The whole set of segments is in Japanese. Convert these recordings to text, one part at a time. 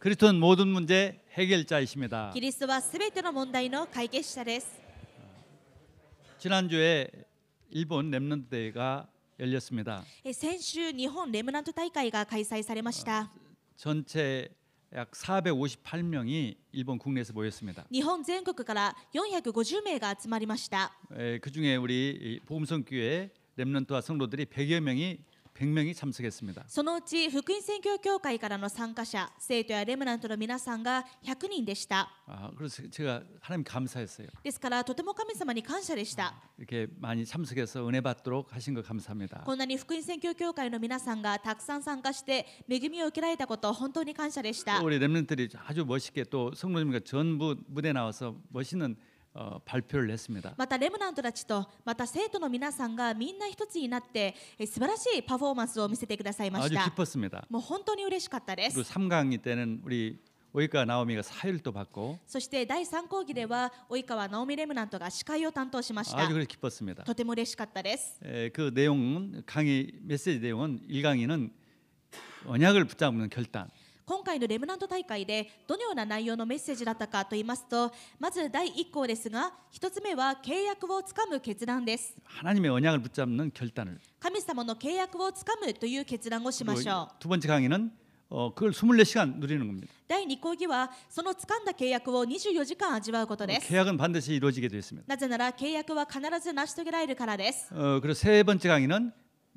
그리스도는 모든 문제 해결자이십니다. キリストはすべての問題の解決者です。 지난주에 일본 렘넌트 대회가 열렸습니다. 先週日本レムナント大会が開催されました。 전체 약 458명이 일본 국내에서 모였습니다. 日本全国から450名が集まりました。 그중에 우리 복음성교회 렘넌트와 성도들이 100명이 참석했습니다. そのうち福音宣教協会からの参加者、生徒やレムナントの皆さんが100人でした。 그래서 제가 하나님 감사했어요. ですからとても神様に感謝でした。 이렇게 많이 참석해서 은혜 받도록 하신 거 감사합니다. こんなに福音宣教協会の皆さんがたくさん参加して恵みを受けられたこと本当に感謝でした。 우리 렘넌트들이 아주 멋있게 또 성도님과 전부 무대 나와서 멋있는 발표를 했습니다. またレムナントたちとまた生徒の皆さんがみんな一つになって素晴らしいパフォーマンスを見せてくださいまし 아주 た。 기뻤습니다. もう本当に嬉しかったで 그리고 す。 3강의 때는 우리 오이카 나오미가 사회를 또 받고 そして第3講義では及川直美レムナントが司会を担当しました。 아주 그래 기뻤습니다. とても嬉しかったです。 그 내용은 강의 메시지 내용은 1강의는 언약을 붙잡는 결단. 今回のレムナント大会でどのような内容のメッセージだったかと言いますと、まず第1項ですが、1つ目は契約をつかむ決断です。 하나님의 언약을 붙잡는 결단을. 神様の契約をつかむという決断をしましょう。 두 번째 강의는 그걸 24시간 누리는 겁니다. 第2講義はその掴んだ契約を24時間味わうことです。 계약은 반드시 이루어지게 되어 있습니다. なぜなら契約は必ず成し遂げられるからです。 그리고 세 번째 강의는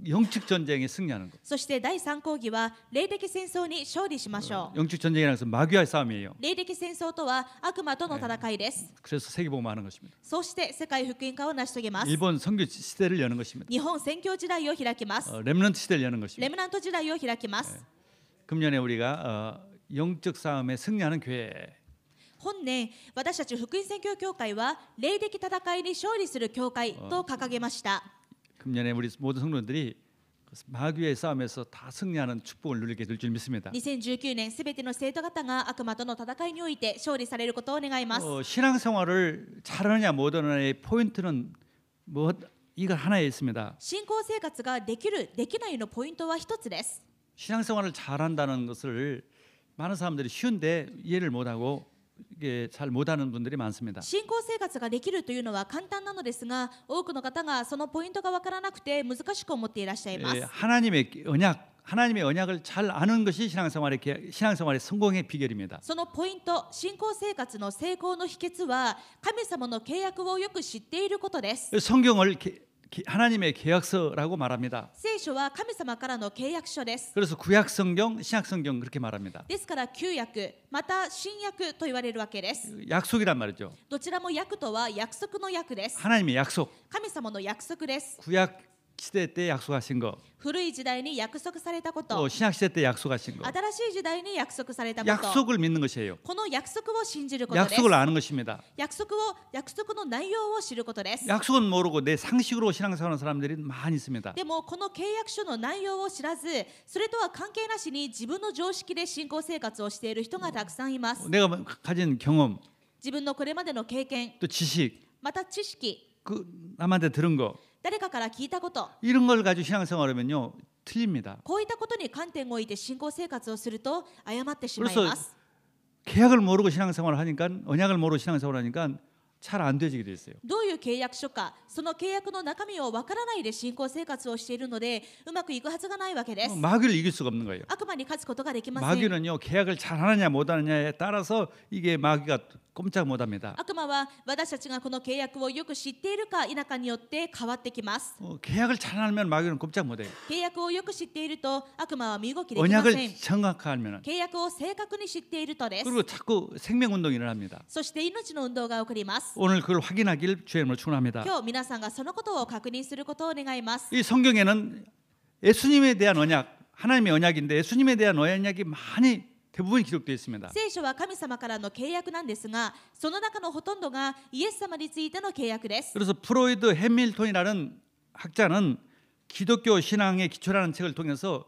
영적 전쟁에 승리하는 것. そして第3講義は霊的戦争に勝利しましょう。 영적 전쟁이라는 것은 마귀와의 싸움이에요. 霊的戦争とは悪魔との戦いです。 그래서 세계복음하는 것입니다. そして世界福音化を成し遂げます。 일본 선교 시대를 여는 것입니다. 日本宣教時代を開きます。 렘넌트 시대를 여는 レ 것입니다. ムナント時代を開きます。 금년에 우리가 영적 싸움에 승리하는 교회. 本年、私たち福音宣教協会は霊的戦いに勝利する教会と掲げました。 금년에 우리 모든 성도들이 마귀의 싸움에서 다 승리하는 축복을 누리게 될 줄 믿습니다. 2019年すべての生徒方が悪魔との戦いにおいて勝利されることを願います。 신앙생활을 잘하느냐 못하느냐의 포인트는 뭐 이거 하나에 있습니다. 信仰生活ができるできないのポイントは一つです。 신앙생활을 잘한다는 것을 많은 사람들이 쉬운데 이해를 못하고 이게 잘 못하는 분들이 많습니다. 信仰生活ができるというのは簡単なのですが、多くの方がそのポイントがわからなくて難しく思っていらっしゃいます。 하나님의 언약을 잘 아는 것이 신앙생활의 성공의 비결입니다. そのポイント、信仰生活の成功の秘訣は神様の契約をよく知っていることです。 성경을 하나님의 계약서라고 말합니다. 聖書は神様からの契約書です。 그래서 구약 성경, 신약 성경 그렇게 말합니다. ですから旧約また新約と言われるわけです。 약속이란 말이죠. どちらも約とは約束の約です。 하나님의 약속. 神様の約束です。 구약 시대 때 약속하신 거, 古い時代に約束されたこ 또 と、 신약 시대 때 약속하신 거. 新しい時代に約束されたこと、 약속을 믿는 것이에요. この約束を信じることです。 약속을 아는 것입니다. 約束の内容を知ることです。 약속은 모르고 내 상식으로 신앙생활하는 사람들이 많이 있습니다. でもこの契約書の内容を知らず、それとは関係なしに自分の常識で信仰生活をしている人がたくさんいます。 내가 가진 경험, 自分のこれまでの経験、 또 지식, また知識、 남한테 들은 거, 誰かから聞いたこと、 이런 걸 가지고 신앙생활하면요 틀립니다. こういったことに観点を置いて信仰生活をすると誤ってしまい 그래서 ます。 계약을 모르고 신앙생활을 하니까 언약을 모르고 신앙생활을 하니까 잘 안 되지게 돼 있어요. どういう契約書か、その契約の中身をわからないで信仰生活をしているのでうまくいくはずがないわけです。 마귀를 이길 수가 없는 거예요. 悪魔に勝つことができません。 마귀는요 계약을 잘하느냐 못하느냐에 따라서 이게 마귀가 꼼짝 못합니다. 悪魔は私たちがこの契約をよく知っているか否かによって変わってきます。 계약을 잘 알면 마귀는 꼼짝 못해요. 契約をよく知っていると悪魔は身動きできません。 언약을 정확하게 알면 契約を正確に知っているとです。 그리고 자꾸 생명운동이 일어납니다. そして命の運動が起こります。 오늘 그걸 확인하길 주의 이름으로 축원합니다. 今日皆さんがそのことを確認することを願います。 이 성경에는 예수님에 대한 언약, 하나님의 언약인데 예수님에 대한 언약이 많이 대부분 기록되어 있습니다. 聖書は神様からの契約なんですが、その中のほとんどがイエス様についての契約です。 그래서 프로이드 해밀턴이라는 학자는 기독교 신앙의 기초라는 책을 통해서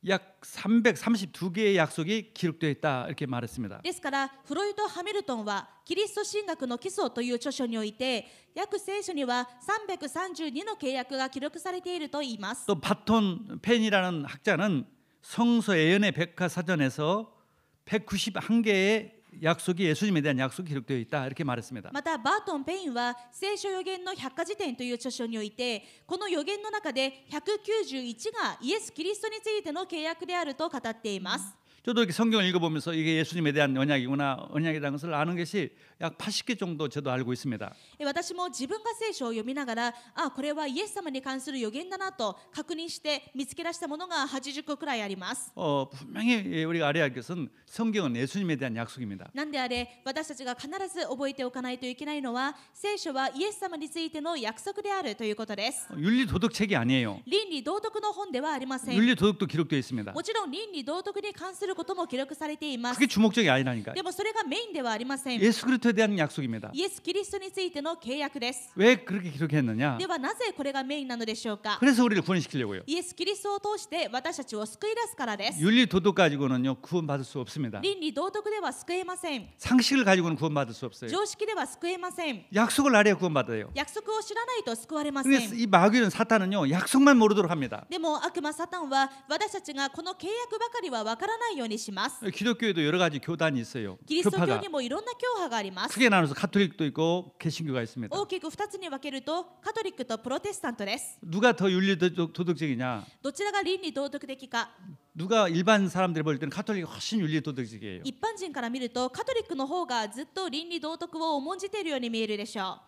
약 332개의 약속이 기록되어 있다 이렇게 말했습니다. ですからフロイト・ハミルトンはキリスト神学の基礎という著書において、約聖書には332の契約が記録されていると言います。 또 바톤 펜이라는 학자는 성서 예언의 백과사전에서 191개의 약속이 예수님에 대한 약속이 기록되어 있다 이렇게 말했습니다. またバートン・ペインは聖書予言の百科事典という著書において、この予言の中で191がイエス・キリストについての契約であると語っています。 저도 이렇게 성경을 읽어보면서 이게 예수님에 대한 언약이구나, 언약이라는 것을 아는 것이 약 80개 정도 저도 알고 있습니다. 私も自分が聖書を読みながら、これはイエス様に関する予言だなと確認して見つけ出したものが80個くらいあります。 분명히 우리가 알아야 할 것은 성경은 예수님에 대한 약속입니다. なんであれ、私たちが必ず覚えておかないといけないのは、聖書はイエス様についての約束であるということです。 윤리도덕책이 아니에요. 倫理道徳の本ではありません。 윤리도덕도 기록되어 있습니다. もちろん倫理道徳に関することも記録されています。 그게 주목적이 아니라니까요. でもそれがメインではありません。 예수 그리스도에 대한 약속입니다. イエス・キリストについての契約です。 왜 그렇게 기록했느냐? ではなぜこれがメインなのでしょうか。 그래서 우리를 구원시키려고요. イエス・キリストを通して私たちを救い出すからです。 윤리도덕 가지고는요 구원받을 수 없습니다. 倫理道徳では救えません。 상식을 가지고는 구원받을 수 없어요. 常識では救えません。 약속을 알아야 구원받아요. 約束を知らないと救われませ 그래서 ん。 이 마귀는 사탄은요 약속만 모르도록 합니다. でも悪魔サタンは私たちがこの契約ばかりは分からないようにします。 기독교에도 여러 가지 교단이 있어요. キリスト教 교파가 にもいろんな教派があります。 크게 나눠서 가톨릭도 있고 개신교가 있습니다. 大きく2つに分けるとカトリックとプロテスタントです。 누가 더 윤리도덕적이냐? どちらが倫理道徳的か。 누가 일반 사람들이 볼 때는 가톨릭이 훨씬 윤리도덕적이에요. 一般人から見るとカトリックの方がずっと倫理道徳を重んじているように見えるでしょ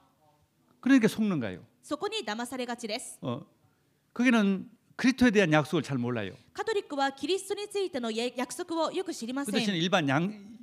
う。 그러니까 속는 거예요. そこに騙されがちです。 거기는 그리스도에 대한 약속을 잘 몰라요. カトリックはキリストについての約束をよく知りま 그 せ 대신 ん。 일반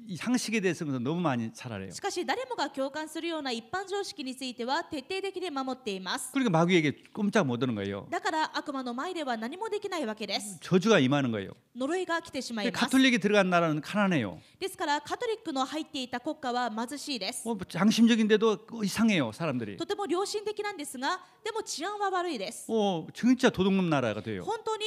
상식에 대해서는 너무 많이 잘 알아요. しかし誰もが共感するような一般常識については徹底的に守っています。 그러니까 마귀에게 꼼짝 못 하는 거예요. だから悪魔の前では何もできないわけです。 저주가 임하는 거예요. 呪いが来てしまいます。 가톨릭이 들어간 나라는 가난해요. ですからカトリックの入っていた国家は貧しいです。 장심적인데도 이상해요 사람들이. とても良心的なんですが、でも治安は悪いです。 진짜 도둑놈 나라가 돼요. 本当に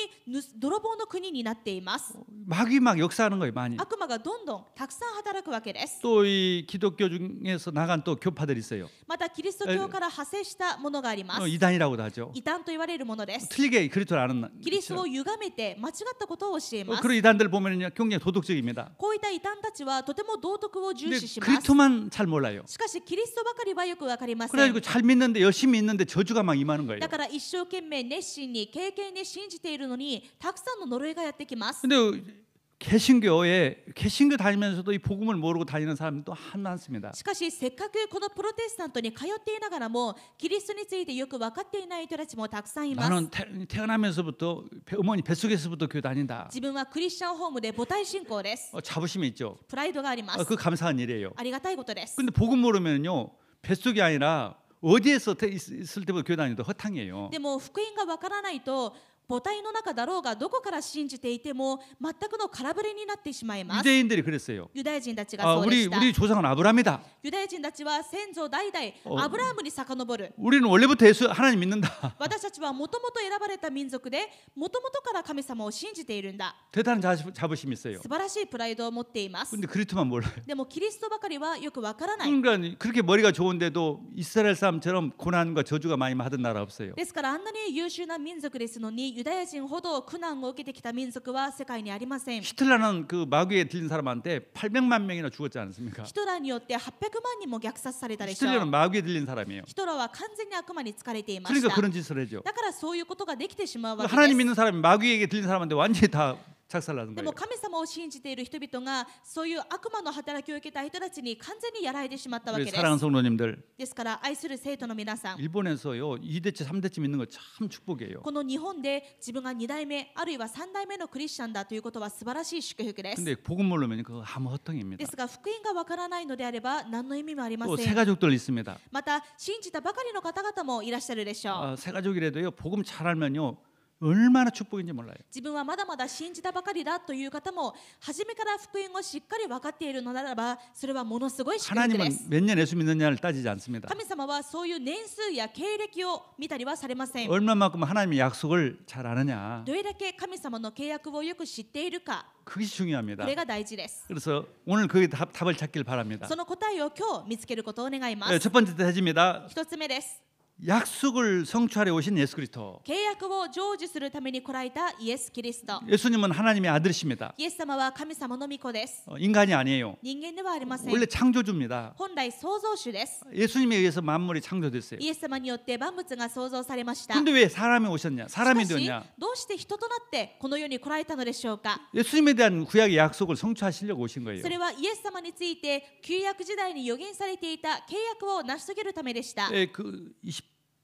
泥棒の国になっています。 마귀 막 역사하는 거예요 많이. 悪魔がどんどんたくさん働くわけです。 또 이 기독교 중에서 나간 또 교파들이 있어요. またキリスト教から派生したものがあります。 이단이라고도 하죠. 異端と言われるものです。 틀리게 그리스도를 아는 キリストを歪めて間違ったことを教えます。 그런 이단들 보면요 굉장히 도덕적입니다. こういった異端たちはとても道徳を重 근데 視します。 그리스도만 잘 몰라요. しかしキリストばかりはよくわかりません。 그래가지고 잘 믿는데 열심히 믿는데 저주가 막 임하는 거예요. だから一生懸命熱心に経験で信じているのにたくさんの呪いがやってきます。 근데 개신교 다니면서도 이 복음을 모르고 다니는 사람도 많습니다. しかしせっかくこのプロテスタントに通っていながらもキリストについてよく分かっていない人たちもたくさんいます。 나는 태어나면서부터 어머니 뱃속에서부터 교회 다닌다. 自分はクリスチャンホームで母体信仰です。 자부심이 있죠. プライドがあります。 그 감사한 일이에요. ありがたいことです。 근데 복음 모르면요 뱃속이 아니라 어디에서 있을 때부터 교회 다니도 허탕이에요. でも福音が分からないと母体の中だろうがどこから信じていても全くの空振れになってしまいます。 유대인들이 그랬어요. ユダヤ人たちがそうでした。 우리 조상은 아브라함이다. ユダヤ人たちは先祖代々アブラハムに遡る。 우리는 원래부터 하나님 믿는다. 私たちはもともと選ばれた民族でもともとから神様を信じているんだ。 대단한 자부심이 있어요. 素晴らしいプライドを持っています。 근데 그리스도만 몰라요. でもキリストばかりはよくわからない。 그러니까 그렇게 머리가 좋은데도 이스라엘 사람처럼 고난과 저주가 많이 하던 나라 없어요. ですからあんなに優秀な民族ですのにユダヤ人ほど苦難を受けてきた民族は世界にありません。 히틀러는 그 마귀에 들린 사람한테 800만 명이나 죽었지 않습니까? ヒトラーによって800万人も虐殺されたでしょ 히틀러는 う。 마귀에 들린 사람이에요. ヒトラーは完全に悪魔に疲れていまし 그러니까 た。 그런 짓을 해죠. だからそういうことができてしまうわけで 하나님 す。 믿는 사람이 마귀에게 들린 사람한테 완전히 다 작살나는 で 거예요. も神様を信じている人々がそういう悪魔の働きを受けた人たちに完全にやられてしまったわけ 우리 です。 사랑하는 성도님들, ですから愛する生徒の皆さん、 일본에서요 2대째 3대째 믿는 거 참 축복이에요. この日本で自分が2代目あるいは3代目のクリスチャンだということは素晴らしい祝福です。 근데 복음 모르면 그거 아무 헛덩입니다. ですが福音がわからないのであれば何の意味もありま 또 せ 새 ん。 가족들 있습니다. また信じたばかりの方々もいらっしゃるでしょう。 새 가족이라도요 복음 잘 알면요 얼마나 축복인지 몰라요. 自分はまだまだ信じたばかりだという方も初めから福音をしっかり分かっているのならばそれはものすごい祝福で 하나님은 す。 몇 년 예수 믿느냐를 따지지 않습니다. 神様はそういう年数や経歴を見たりはされません。 얼마만큼 하나님의 약속을 잘 아느냐 どれだけ神様の契約をよく知っているか、 그것이 중요합니다. これが大事です。 그래서 오늘 그 답을 찾길 바랍니다. その答えを今日見つけることを願いま 네, す。 첫 번째 대지입니다. 一つ目です。 약속을 성취하려 오신 예수 그리스도. 契約を成就するために来られたイエス・キリスト。 예수님은 하나님의 아들이십니다. イエス様は神様の御子です。 인간이 아니에요. 人間ではありません。 원래 창조주입니다. 本来創造主です。 예수님에 의해서 만물이 창조됐어요. イエス様によって万物が創造されました。 근데 왜 사람이 오셨냐? し 사람이 かし 되었냐? どうして人となってこの世に来られたのでしょうか。 예수님에 대한 구약의 약속을 성취하시려고 오신 거예요. それはイエス様について旧約時代に予言されていた契約を成し遂げるためでした。 그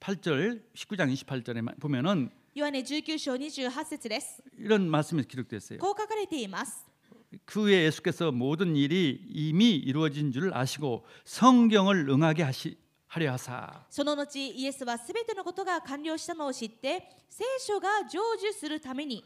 28절 19장 28절에 보면은 ヨハネ19章28節です。 이런 말씀이 기록됐어요. こう書かれています。 그 후에 예수께서 모든 일이 이미 이루어진 줄 아시고 성경을 응하게 하려 하사. その後イエスはすべてのことが完了したのを知って聖書が成就するために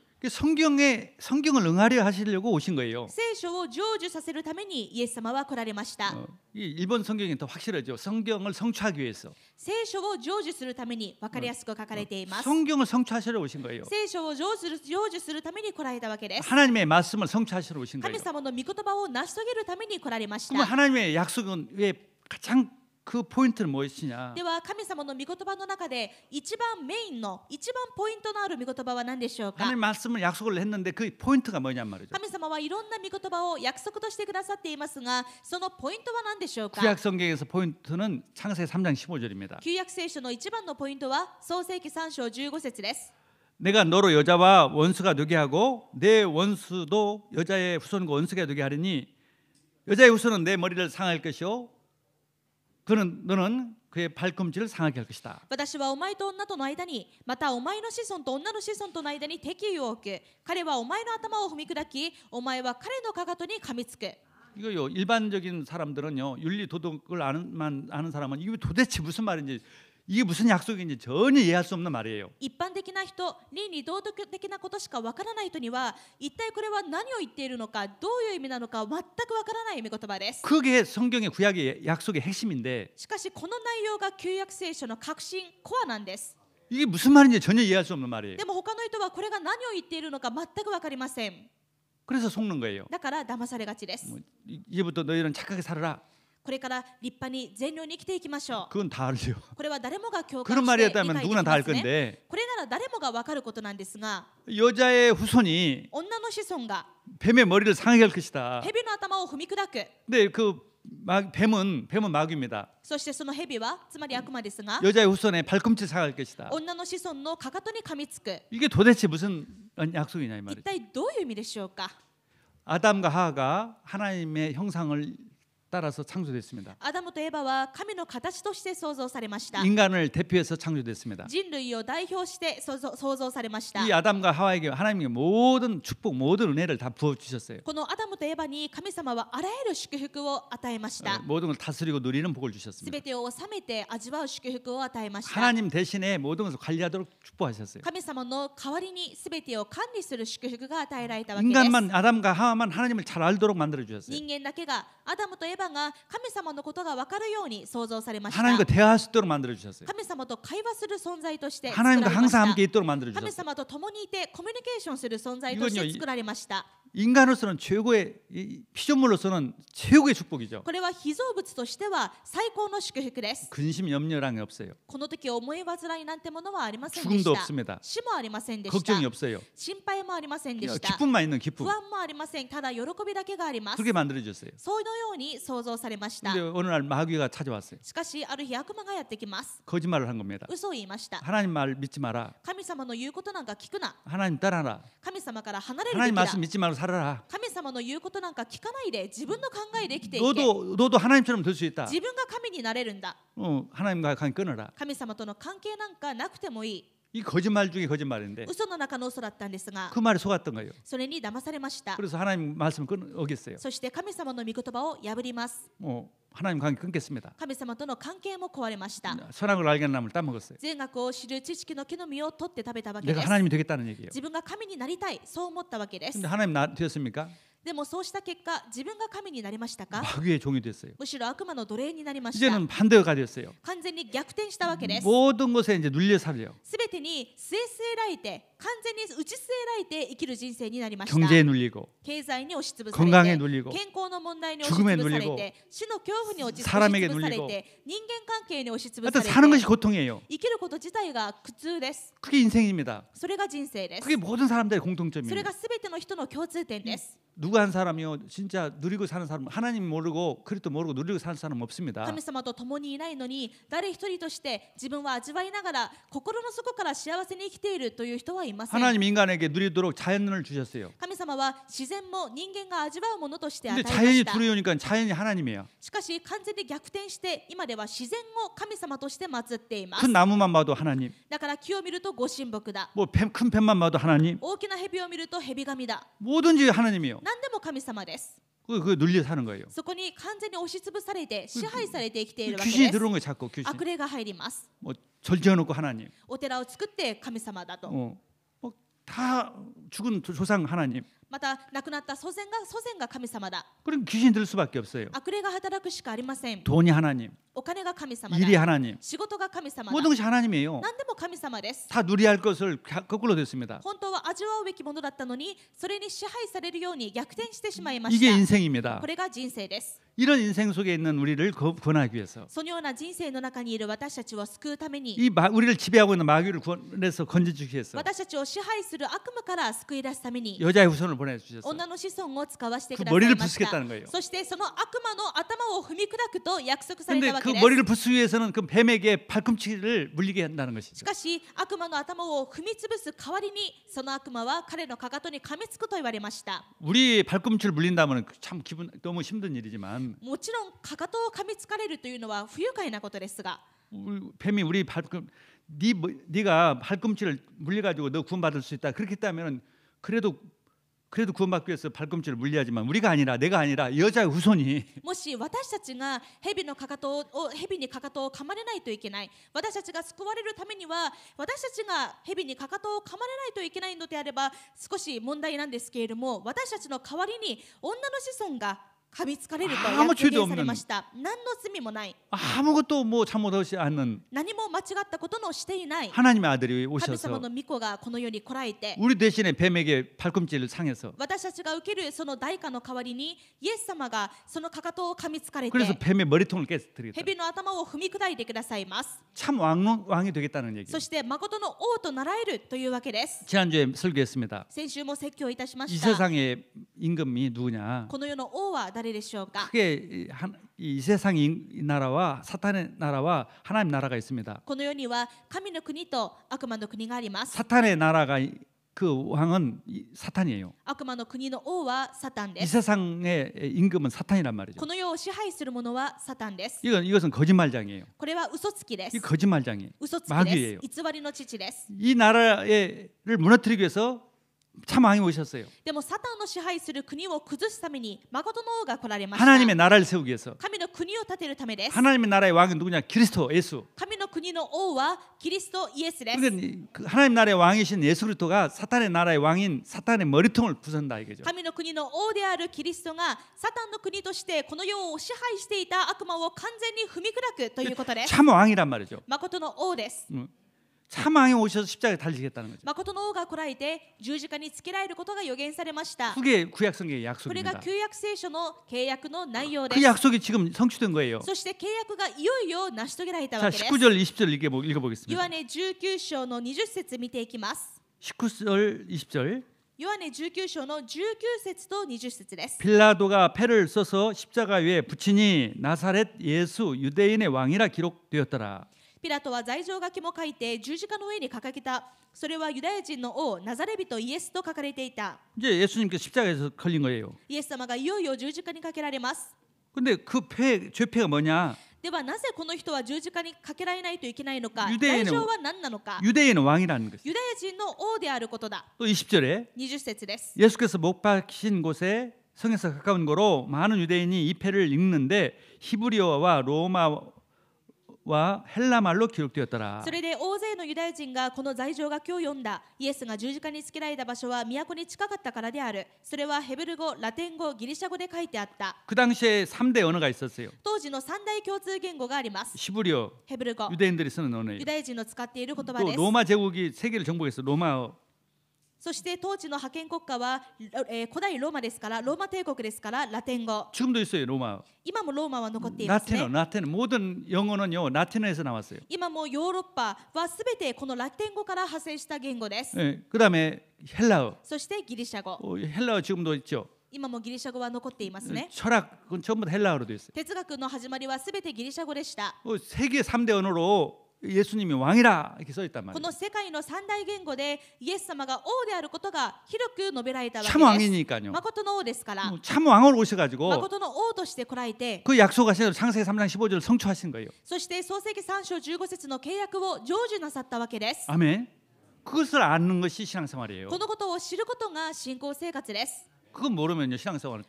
성경을 응하려 하시려고 오신 거예요. 聖書を成就させるためにイエス様は来られました。 이 일본 성경이 더 확실하죠. 성경을 성취하기 위해서. 聖書を成就するために分かりやすく書かれています。 성경을 성취하시려 오신 거예요. 聖書を成就するために来られたわけです。 하나님의 말씀을 성취하시러 오신 거예요. 神様の御言葉を成し遂げるために来られまし 그러면 た。 하나님의 약속은 왜 가장 그 포인트는 무엇이냐? では神様の御言葉の中で一番メインの一番ポイントのある御言葉は何でしょうか。 하나님 말씀을 약속을 했는데 그 포인트가 뭐냔 말이죠. 神様はいろんな御言葉を約束としてくださっていますが、そのポイントは何でしょうか。 구약 성경에서 포인트는 창세기 3장 15절입니다. 旧約聖書の一番のポイントは創世記3章15節です。 내가 너로 여자와 원수가 되게 하고 내 원수도 여자의 후손과 원수가 되게 하리니 여자의 후손은 내 머리를 상할 것이요 너는 그의 발꿈치를 상하게 할 것이다. 私はお前と女との間に、またお前の子孫と女の子孫との間に敵意を置く。彼はお前の頭を踏み砕き、お前は彼のかかとに噛みつく。 이거요. 일반적인 사람들은요. 윤리 도덕을 아는 사람은 이게 도대체 무슨 말인지 이게 무슨 약속인지 전혀 이해할 수 없는 말이에요. 一般的な人、倫理道徳的なことしかわからない人には、一体これは何を言っているのか、どういう意味なのか全くわからない御言葉です。 그게 성경의 구약의 약속의 핵심인데 しかしこの内容が旧約聖書の核心、コアなんです。 이게 무슨 말인지 전혀 이해할 수 없는 말이에요. でも他の人はこれが何を言っているのか全くわかりません。 그래서 속는 거예요. だから騙されがちです。 이제부터 너희는 착하게 살아라. これから立派に善良に生きていきましょう。 그건 다 알죠. これは誰もが共 그런 感して理解 말이었다면 でき 누구나 다 ま 알 すね。 건데 これなら誰もが分かることなんですが、 여자의 후손이 女の子孫が 뱀의 머리를 상하게 할 것이다. 蛇の頭を踏み砕く。 근데 뱀은 마귀입니다. そしてその蛇はつまり悪魔ですが、 여자의 후손의 발꿈치를 상할 것이다. 女の子孫のかかとに噛みつく。 이게 도대체 무슨 약속이냐 이 一 말이죠. 体どういう意味でしょうか。 아담과 하와가 하나님의 형상을 따라서 창조됐습니다. アダムとエバは神の形として創造されました。 인간을 대표해서 창조됐습니다. 人類を代表して創造されました。 이 아담과 하와에게 하나님이 모든 축복, 모든 은혜를 다 부어 주셨어요. このアダムとエバに神様はあらゆる祝福を与えました。 모든 걸 다스리고 누리는 복을 す 주셨습니다. べてを治めて味わう祝福を与えました。 하나님 대신에 모든 것을 관리하도록 축복하셨어요. 神様の代わりにすべてを管理する祝福が与えられたわけです。 인간만 아담과 하와만 하나님을 잘 알도록 만들어 주셨어요. 人間だけがアダムとエバが神様のことが分かるように創造されました。 하나님과 대화할 수 있도록 만들어 주셨어요. 神様と会話する存在として作ら 하나님과 れまし 항상 た。 함께 있도록 만들어 神 주셨어요. 様と共にいてコミュニケーションする存在として作られました。 인간으로서는 최고의 피조물로서는 최고의 축복이죠. これは被造物としては最高の祝福です。 근심 염려랑이 없어요. この時思い煩いなんてものはありませんで 죽음도 した。 없습니다. 死もありませんでした。 걱정이 없어요. 心配もありませんでした。 기쁨만 있는 기쁨. 不安もありません。ただ喜びだけがあります。 그렇게 만들어 주셨어요. そのように創造されました。 근데 어느 날 마귀가 찾아왔어요. しかしある日悪魔がやってきます。 거짓말을 한 겁니다. 嘘を言いました。 하나님 말 믿지 마라. 神様の言うことなんか聞くな。 하나님 따라라. 神様から離れるべ 하나님 きだ。 말씀 믿지 말고 살아라. 神様の言うことなんか聞かないで自分の考えで生きていけ。 너도 하나님처럼 될 수 있다. 自分が神になれるんだ。 하나님과 관계 끊어라. 神様との関係なんかなくてもいい。 이 거짓말 중에 거짓말인데 嘘の中の嘘だったんですが、 그 말에 속았던 거예요. それに騙されました。 그래서 하나님 말씀을 어겼어요. そして神様の御言葉を破ります。 하나님 관계 끊겠습니다. 神様との関係も壊れました。 선악을 알게 하는 나무를 따먹었어요. 善悪を知る知識の木の実を取って食べたわけで 내가 す。 하나님이 되겠다는 얘기예요. 自分が神になりたい、そう思ったわけです。 근데 하나님 되었습니까? でもそうした結果、自分が神になりましたか？ 마귀의 종이 됐어요. むしろ悪魔の奴隷になりました。 이제는 반대가 됐어요. 完全に逆転したわけです。 모든 것에 이제 눌려 살려. すべてに据えられて完全に打ち据えられて生きる人生になりました。 경제에 눌리고 経済に押しつぶさ 건강에 れて、 눌리고 健康の問題に押しつ 죽음에 ぶされ 눌리고 て、死の恐怖に押しつぶ 사람에게 され 눌리고 て、人間関係に押しつぶさ 하여튼 れて、 사는 것이 고통이에요. 生きること自体が苦痛です。 그게 인생입니다. それが人生です。 그게 모든 사람들의 それ 공통점입니다. がすべての人の共通点です。 누구 한 사람이요 진짜 누리고 사는 사람, 하나님 모르고 그리스도 모르고 누리고 사는 사람 없습니다. 神様と共にいないのに、誰一人として自分は味わいながら心の底から幸せに生きているという人はいません。 하나님 인간에게 누리도록 자연을 주셨어요. 神様は自然も人間が味わうものとして与え 근데 まし 자연이 た。 두려우니까 자연이 하나님이에요. しかし完全に逆転して今では自然を神様として祀っていま 큰 す。 나무만 봐도 하나님, だから木を見るとご神木だ。 뭐 큰 뱀만 봐도 하나님, 大きな蛇を見ると蛇神だ。 뭐든지 하나님이요. 何でも神様です。 그거 눌려 사는 거예요. そこに完全に押しつぶされて支配されて生きているわけ 귀신이 です。 들어온 거예요, 자꾸 귀신. 悪霊が入ります。 뭐 절지어놓고 하나님, お寺を作って神様だと。 다 죽은 조상 하나님. また亡くなった祖先が神様だ。 그럼 귀신 들 수밖에 없어요. 悪霊が働くしかありません。 돈이 하나님, お金が神様 일이 だ。 하나님, 仕事が神様だ。 모든 것이 하나님이에요. 何でも神様です。 다 누려야 할 것을 거꾸로 됐습니다. 本当は味わうべきものだったのに、それに支配されるように逆転してしまいま 이게 した。 인생입니다. これが人生です。 이런 인생 속에 있는 우리를 구원하기 위해서 そのような人生の中にいる私たちを救うために、 우리를 지배하고 있는 마귀를 구원해서 건져주기 위해서 私たちを支配する悪夢から救い出すために、 여자의 후손을 보내주셨어요. 女の子孫を使わせてく 그 ださい 머리를 ました 부수겠다는 거예요. そしてその悪魔の頭を踏み砕くと約束され 근데 たわ 그 けです。 머리를 부수기 위해서는 그 뱀에게 발꿈치를 물리게 한다는 し 것이죠. かし悪魔の頭を踏み潰す代わりに、その悪魔は彼のかかとに噛みつくと言われました。 우리 발꿈치를 물린다면 참 기분 너무 힘든 일이지만 もちろんかかとを噛みつかれるというのは不愉快なことですが、 뱀이 우리 네가 발꿈치를 물려가지고 너 구원받을 수 있다. 그렇게 했다면 그래도 구원받기 위해서 발꿈치를 물려야지만 우리가 아니라 내가 아니라 여자의 후손이 もし私たちが蛇にかかとを噛まれないといけない、私たちが救われるためには私たちが蛇にかかとを噛まれないといけないのであれば少し問題なんですけれども、私たちの代わりに女の子孫が噛みつかれると約言されました。何の罪もない、 아무것도 뭐 잘못하지 않는 何も間違ったことのしていない 하나님의 아들이 神 오셔서 様の御子がこの世に来られて、 우리 대신에 뱀에게 발꿈치를 상해서 私たちが受けるその代価の代わりにイエス様がそのかかとを噛みつかれて 그래서 뱀의 머리통을 깨뜨리겠다. 蛇の頭を踏み砕いてくださいます。 참 왕이 되겠다는 얘기예요. そして誠の王となられるというわけです。 지난주에 설교했습니다. 先週も説教いたしま 이 した。 세상의 임금이 누구냐? この世の王は誰でしょうか。 크게 이 세상 이 나라와 사탄의 나라와 하나님 나라가 있습니다. この世には神の国と悪魔の国があります。 사탄의 나라가 그 왕은 사탄이에요. 悪魔の国の王はサタン 이 です。 세상의 임금은 사탄이란 말이죠. この世を支配する者はサタンです。 이것은 거짓말장이에요. これは嘘つきで 이 す。 거짓말장이에요. 嘘つき 마귀예요. です。偽りの父です。 이 나라를 무너뜨리기 위해서 참 왕이 오셨어요. でもサタンの支配する国を崩すために誠の王が来られました。 하나님의 나라를 세우기 위해서. 神の国を建てるためです。 하나님의 나라의 왕은 누구냐? 그리스도 예수. 神の国の王はキリストイエスです。 그러니까 하나님 나라의 왕이신 예수 그리스도가 사탄의 나라의 왕인 사탄의 머리통을 부순다 이거죠. 神の国の王であるキリストがサタンの国としてこの世を支配していた悪魔を完全に踏み砕くということです。 참 왕이란 말이죠. 誠の王です。 참 왕이 오셔서 십자가에 달리시겠다는 거죠. 誠の王が来られて十字架につけられることが予言されました。 그게 구약성경의 これが 약속입니다. 旧約聖書の契約の内容で 그 す。 약속이 지금 성취된 거예요. そして契約がいよいよ成し遂げられた 자, わけです。 19절 20절 읽어보겠습니다. ヨハネ19章の20節見ていきます。 19절 20절 ヨハネ19章の19節と20節です。 빌라도가 패를 써서 십자가 위에 붙이니 나사렛 예수 유대인의 왕이라 기록되었더라. ピラトは罪状書きも書いて十字架の上に掲げた。それはユダヤ人の王ナザレ人イエスと書かれていた。 이제 예수님께서 십자가에서 걸린 거예요. イエス様がいよいよ十字架にかけられます。 근데 그 죄패가 뭐냐? ではなぜこの人は十字架にかけられないといけないのか。ユダヤの罪状は何なのか。 유대인의 왕이라는 것이죠. ユダヤ人の王であることだ。 또 20절에 20節です。 예수께서 못 박히신 곳에 성에서 가까운 거로 많은 유대인이 이 패를 읽는데 히브리어와 로마와 헬라 말로 기록되었더라. それで大勢のユダヤ人がこの罪状書きを読んだ。イエスが十字架につけられた場所は都に近かったからである。それはヘブル語、ラテン語、ギリシャ語で書いてあった。 그 당시에 3대 언어가 있었어요. 当時の三大共通言語があります。 히브리어, ヘブル語、 유대인들이 쓰는 언어예요. ユダヤ人の使っている言葉 또 です。 로마 제국이 세계를 정복했어. 로마어. そして当時の覇権国家は、古代ローマですから、ローマ帝国ですからラテン語。 지금도 있어요, 로마. 今もローマは残っていますね。 라틴어. 모든 영어는요, 라틴어에서 나왔어요. 今もヨーロッパはすべてこのラテン語から派生した言語です。 예, 그다음에 헬라어. そしてギリシャ語。 헬라어 지금도 있죠. 今もギリシャ語は残っていますね。 철학 그건 전부 다 헬라어로 돼 있어요. 哲学の始まりはすべてギリシャ語でした。 세계 3대 언어로 예수님이 왕이라 이렇게 써 있단 こ 말이에요. の世界の三大言語でイエス様が王であることが広く述べられたわけ 참 です。 왕이니까요. 誠の王ですから、 참 왕으로 오셔가지고 誠の王として来られて、 그 약속하신 대로 창세기 3장 15절을 성취하신 거예요. そして創世記3章15節の契約を成就なさったわけです。 아멘. 그것을 아는 것이 신앙생활이에요. このことを知ることが信仰生活です。 그거 모르면요 신앙생활은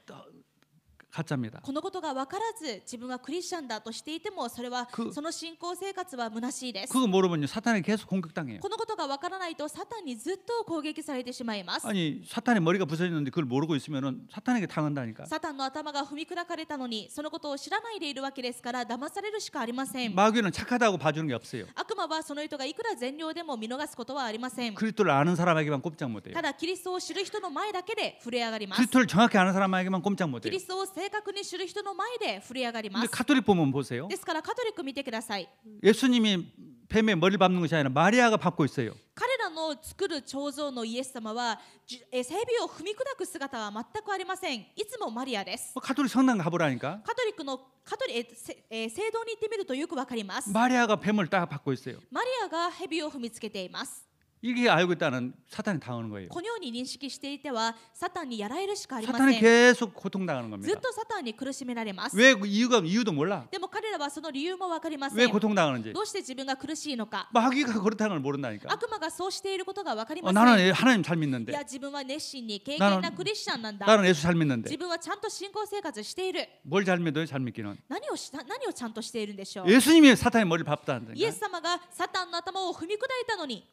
가짜입니다. このことが分からず自分はクリスチャンだとしていても、それはその信仰生活は虚しいです。 그거 모르면요 사탄에 계속 공격당해요. このことが分からないとサタンにずっと攻撃されてしまいます。 아니 사탄의 머리가 부서졌는데 그걸 모르고 있으면은 사탄에게 당한다니까. サタンの頭が踏み砕かれたのにそのことを知らないでいるわけですから、騙されるしかありません。 마귀는 착하다고 봐주는 게 없어요. 悪魔はその人がいくら善良でも見逃すことはありません。 그리스도를 아는 사람에게만 꼼짝 못해요. ただキリストを知る人の前だけで震え上がります。 그리스도를 정확히 아는 사람에게만 꼼짝 キ 못해요. リストを正確に知る人の前で震え上がりま 근데 す。 가톨릭 보면 보세요. ですからカトリック見てください。 예수님이 뱀의 머리를 밟는 것이 아니라 마리아가 밟고 있어요. 彼らの作る彫像のイエス様は蛇を踏み砕く姿は全くありません。いつもマリアです。 가톨릭 성당 가보라니까 カトリックの聖堂に行ってみるとよくわかります。 마리아가 뱀을 딱 밟고 있어요. マリアが蛇を踏みつけています。 이게 알고 있다는 사탄이 당하는 거예요. このように認識していてはサタンにやられるしかありま 사탄이 せん。 계속 고통당하는 ず 겁니다. っとサタンに苦しめられます。 왜 이유도 몰라. でも彼らはその理由も分かりませ 왜 ん。 고통당하는지. どうして自分が苦しいのか。 마귀가 그렇다는 걸 모른다니까. 悪魔がそうしていることが分かりません。 나는 하나님 잘 い 믿는데. や自分は熱心に敬虔なクリスチャンなんだ。 나는 예수 잘 믿는데. 自分はちゃんと信仰生活している。 뭘 잘 믿어요? 잘 믿기는. 何をちゃんとしているんでしょう。 예수님이 사탄의 머리를 밟다는 イエス様がサタンの頭を踏み砕いたのに、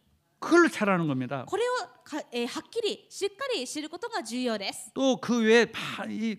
그걸 잘하는 겁니다. これをはっきりしっかり知ることが重要です。 또 그 외에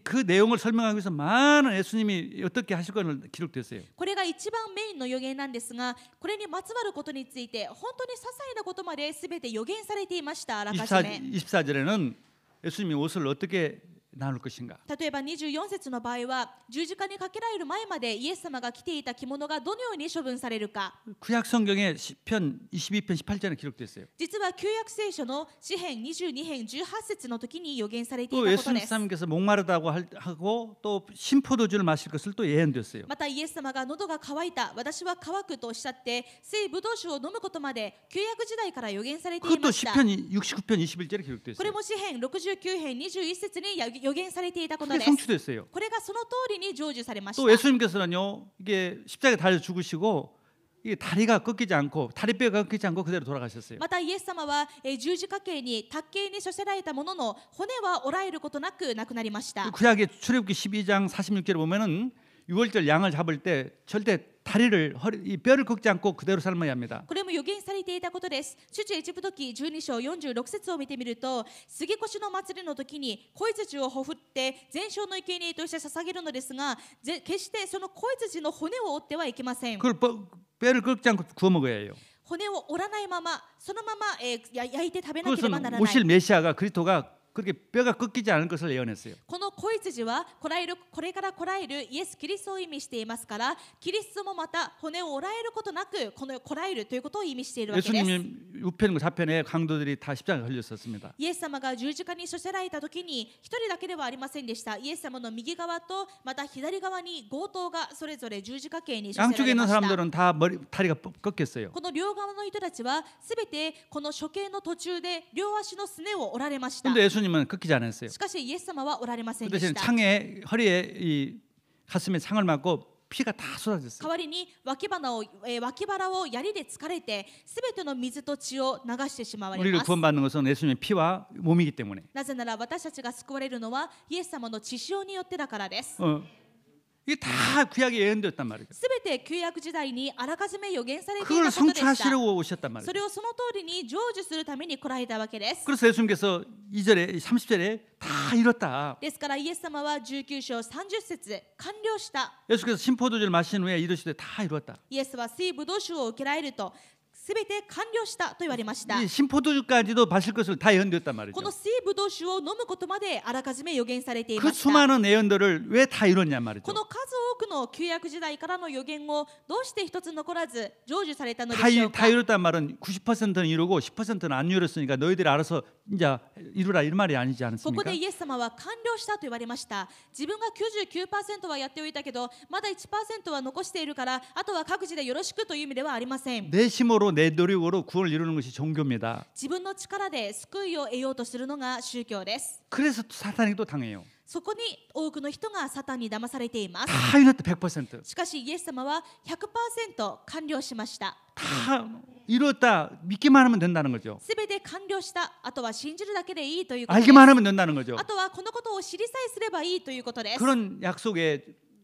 그 내용을 설명하기 위해서 많은 예수님이 어떻게 하실 거는 기록됐어요. これが一番メインの予言なんですが、これにまつわることについて本当に些細なことまで全て予言されていました。あらかじめ。 24절에는 예수님이 옷을 어떻게 나눌 것인가. 例えば24節の場合は十字架にかけられる前までイエス様が着ていた着物がどのように処分されるか。 구약 성경에 시편 22편 18절에 기록됐어요. 実は旧約聖書の詩編22編18節の時に予言されてい 또 たことです。 예수님께서 목마르다고 하고 또 신포도주를 마실 것을 또 예언됐어요. またイエス様が喉が渇いた、私は渇くとおっしゃって聖ブドウ酒を飲むことまで旧約時代から予言されてい 그것도 ました。 시편 69편 21절에 こ 기록됐어요. れも詩編69編21節に予言されていたこと 그게 です。 성취됐어요. これがその通りに成就されまし 또 た。 예수님께서는요 이게 십자가에 달려 죽으시고 이게 다리가 꺾이지 않고 다리뼈가 꺾이지 않고 그대로 돌아가셨어요. またイエス様は十字架刑に卓形に処せられたものの骨は折られることなく亡くなりました。 구약의 출애굽기 12장 46절에 보면은 6월절 양을 잡을 때 절대 다리를 이 뼈를 꺾지 않고 그대로 삶아야 합니다. これも予言されていたことです。出エジプト記12章46節を見てみると、杉越の祭りの時に子羊をほふって全焼の生贄として捧げるのですが、決してその子羊の骨を折ってはいけません。 그걸 뼈를 꺾지 않고 구워 먹어야 해요. 骨を折らないまま、そのまま焼いて食べなければな 그것은 らな 오실 い。 메시아가 그리스도가 그렇게 뼈가 꺾이지 않을 것을 예언했어요. この子羊はこれから来られるイエス・キリストを意味していますから、キリストもまた骨を折られることなくこの来られるということを意味しているわけです。 예수님이 우편과 좌편에 강도들이 다 십자가에 걸렸었습니다. イエス様が十字架に処せられた時に一人だけではありませんでした。イエス様の右側とまた左側に強盗がそれぞれ十字架刑に処せら 양쪽에 れ 있는 ました。 사람들은 다 다리가 꺾였어요. この両側の人たちはすべてこの処刑の途中で両足のすねを折られました。 근데 예수님은 꺾이지 않았어요. しかしイエス様は折られません 그 でし 대신 た。 창에 허리에 이 가슴에 창을 맞고 피가 다 쏟아졌어요. 代わりに脇腹を槍で突かれてすべての水と血を流してしまわれ 우리를 ます。 구원받는 것은 예수님의 피와 몸이기 때문에. なぜなら私たちが救われるのはイエス様の血潮によってだからです。 이게 다 구약에 예언되었단 말이죠. すべて旧約時代にあらかじめ予言されてい 그걸 たことでした。 성취하시려고 오셨단 そ 말이죠. れをその通りに成就するために来られたわけです。 그래서 예수님께서 2절에 30절에 다 이뤘다. ですからイエス様は19章30節完了した。 예수께서 신포도주를 마신 후에 이르시되 다 이루었다. イエスは水ブドウ酒を受けられるとすべて完了したと言われました。 이 신포도주까지도 마실 것을 다 예언되었단 말이죠. この水ぶどう酒を飲むことまであらかじめ予言されてい 그 ました。 수많은 예언들을 왜 다 이뤘냐 말이죠. この数多くの旧約時代からの予言をどうして一つ残らず成就されたので 다, しょうか。 다 이뤘단 말은 90%는 이루고 10%는 안 이뤘으니까 너희들이 알아서 이제 이루라 이런 말이 아니지 ここ 않습니까? でイエス様は完了したと言われました。自分が 99% はやっておいたけどまだ 1% は残しているからあとは各自でよろしくという意味ではありません。 내 힘으로 내 노력으로 구원을 이루는 것이 종교입니다. 自分の力で救いを得ようとするのが宗教です。 그래서 사탄이 또 당해요. そこに多くの人がサタンに騙されています。 다 이뤘다 100%. しかしイエス様は 100% 完了しました。 다 이뤘다 믿기만 하면 된다는 거죠. すべて完了した。あとは信じるだけでいいということです。 알기만 하면 된다는 거죠. あとはこのことを知りさえすればいいということです。 그런 약속의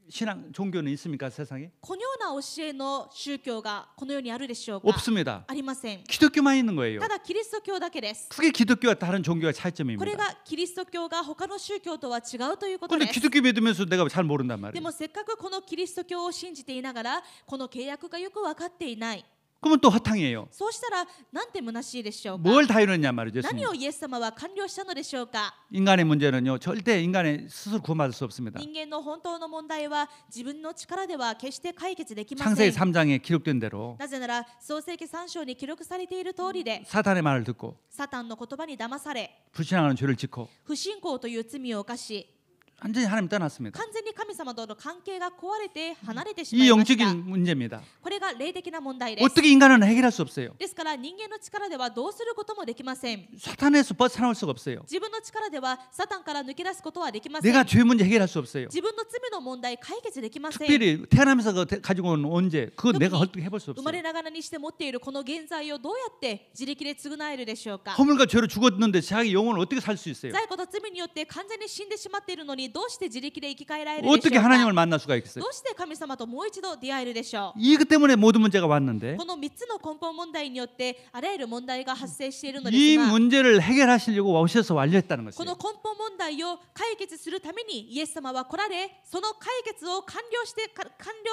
신앙 종교는 있습니까 세상에? このような教えの宗教がこの世にあるでしょうか。 없습니다. ありません。 기독교만 있는 거예요. ただキリスト教だけです。 그게 기독교와 다른 종교의 これ 차이점입니다. がキリスト教が他の宗教とは違うということ 근데 です。 기독교 믿으면서 내가 잘 모른단 で 말이에요. もせっかくこのキリスト教を信じていながらこの契約がよく分かっていない。 그러면 또 허탕이에요. そうしたらなんて虚しいでしょうか。 뭘 다 이뤘냐 말이죠. 何 예수님. をイエス様は完了したのでしょうか。 인간의 문제는요. 절대 인간의 스스로 구원받을 수 없습니다. 人間の本当の問題は自分の力では決して解決できませ 창세기 ん。 3장에 기록된 대로 なぜなら創世記3章に記録されている通りで 사탄의 말을 듣고 サタンの言葉に騙され 불신앙하는 죄를 짓고 不信仰という罪を犯し 완전히 하나님 떠났습니다. 完全に神様との関係が壊れて離れてしま 이 いました。 영적인 문제입니다. これが霊的な問題です。 어떻게 인간은 해결할 수 없어요. ですから人間の力ではどうすることもできません。 사탄에서 벗어나올 수가 없어요. 自分の力ではサタンから抜け出すことはできません。 내가 죄 문제 해결할 수 없어요. 自分の罪の問題解決できません。 특별히 태어나면서 가지고 온 언제 그거 내가 어떻게 해볼 수 生ま 없어요. れながらにして持っているこの現在をどうやって自力で償えるでしょうか。 허물과 죄로 죽었는데 자기 영혼을 어떻게 살 수 있어요. 罪と罪によって完全に死んでしまっているのにどうして自力で生き返られるでしょう 어떻게 か。 하나님을 만날 수가 있겠어요. どうして神様ともう一度出会えるでしょう。 이것 때문에 모든 문제가 왔는데 この3つの根本問題によってあらゆる問題が発生しているの 이 ですが、 문제를 해결하시려고 오셔서 완료했다는 この 것이에요. 根本問題を解決するためにイエス様は来られ、その解決を完了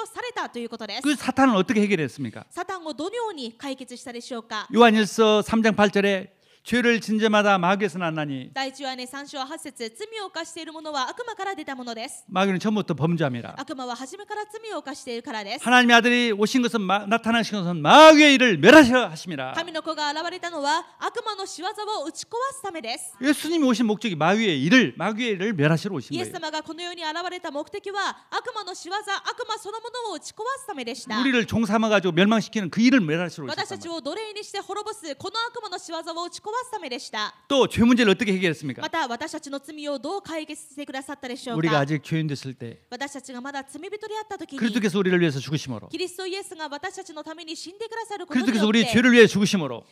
されたということです。 그 사탄을 어떻게 해결했습니까? サタンをどのように解決したでしょうか。 요한일서 3장 8절에 죄를 진 자마다 마귀에서 났나니 第1話ね3章8節、罪を犯している者は悪魔から出たものです。 마귀는 처음부터 범죄함이라. 悪魔は初めから罪を犯しているからです。 하나님의 아들이 오신 것은 나타나신 것은 마귀의 일을 멸하시려 하심이라. 神の子が現れたのは悪魔の仕業を打ち壊すためです。 예수님이 오신 목적이 마귀의 일을 멸하시러 오신 イエス 거예요. 様がこの世に現れた目的は悪魔の仕業、悪魔そのものを打ち壊すためでした。 우리를 종삼아 가지고 멸망시키는 그 일을 멸하시러 私た 오셨단 ち 말이에요. を奴隷にして滅ぼすこの悪魔の仕業を打ち壊すためでした。 또 죄 문제를 어떻게 해결했습니까? また私たちの罪をどう解決してくださったでしょう 우리가 か。 아직 죄인 됐을 때 私たちがまだ罪人であった時に 그리스도께서 우리를 위해서 죽으심으로 キリストイエスが私たちのために死んでくださることに 그리스도께서 よっ 우리의 て 죄를 위해 죽으심으로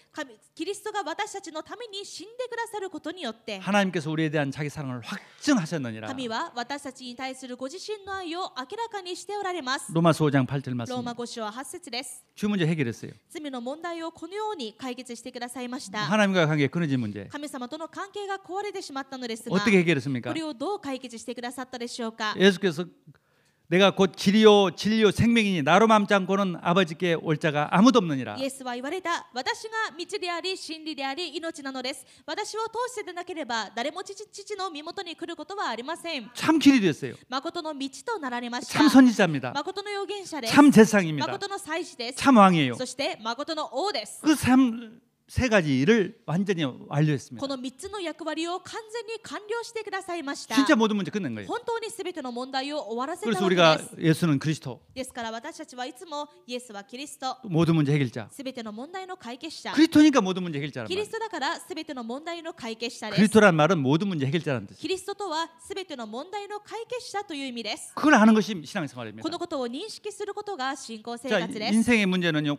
キリストが私たちのために死んでくださることによって 하나님께서 우리에 대한 자기 사랑을 확증하셨느니라. 神は私たちに対するご自身の愛を明らかにしておられます。 로마서 5장 8절 ローマ 말씀. 5章8節です。 죄 문제 해결했어요. 罪の問題をこのように解決してくださいました。 하나님과 관계 끊어진 문제 神様との関係が壊れてしまったのですが、 어떻게 해결했습니까? これをどう解決してくださったでしょうか。 예수께서 내가 곧 진리요 생명이니 나로 맘지 않고는 아버지께 올 자가 아무도 없느니라. イエスは言われた。私が道であり真理であり命なのです。私を通してでなければ誰も父の身元に来ることはありません。 참 길이 됐어요. 誠の道となられました。 참 선지자입니다. 誠の預言者です。 참 제상입니다. 誠の祭司です。 참 왕이에요. そして誠の王です。 그 세 가지 일을 완전히 완료했습니다. この3つの役割を完全に完了してくださいました。 진짜 모든 문제 끝낸 거예요. 本当に全ての問題を終わらせた 그래서 わけ 우리가 です。 예수는 그리스도 ですから私たちはいつもイエスはキリスト、 모든 문제 해결자. 全ての問題の解決者。 그리스도니까 모든 문제 해결자란 キリ 말이에요. ストだから全ての問題の解決者です。 그리스도란 말은 모든 문제 해결자라는 뜻이에요. キリストとは全ての問題の解決者という意味です。 그걸 아는 것이 신앙생활입니다. このことを認識することが信仰生 자, 活です。 인생의 문제는요.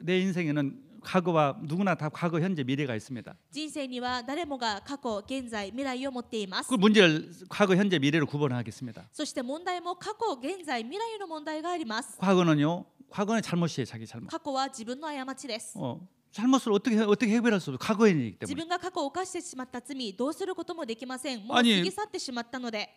내 인생에는 과거와 누구나 다 과거, 현재, 미래가 있습니다. 人生には誰もが過去、現在、未来を持っています。 그 문제를 과거, 현재, 미래로 구분하겠습니다. そして問題も過去、現在、未来の問題があります。 과거는 잘못이에요, 자기 잘못. 過去は自分の過ちです。 잘못을 어떻게 해결할 수 없어요. 과거의 일이기 自 때문에. 分が過去を犯してしまった罪、どうすることもできません。もう過 아니 ぎ去ってしまったので、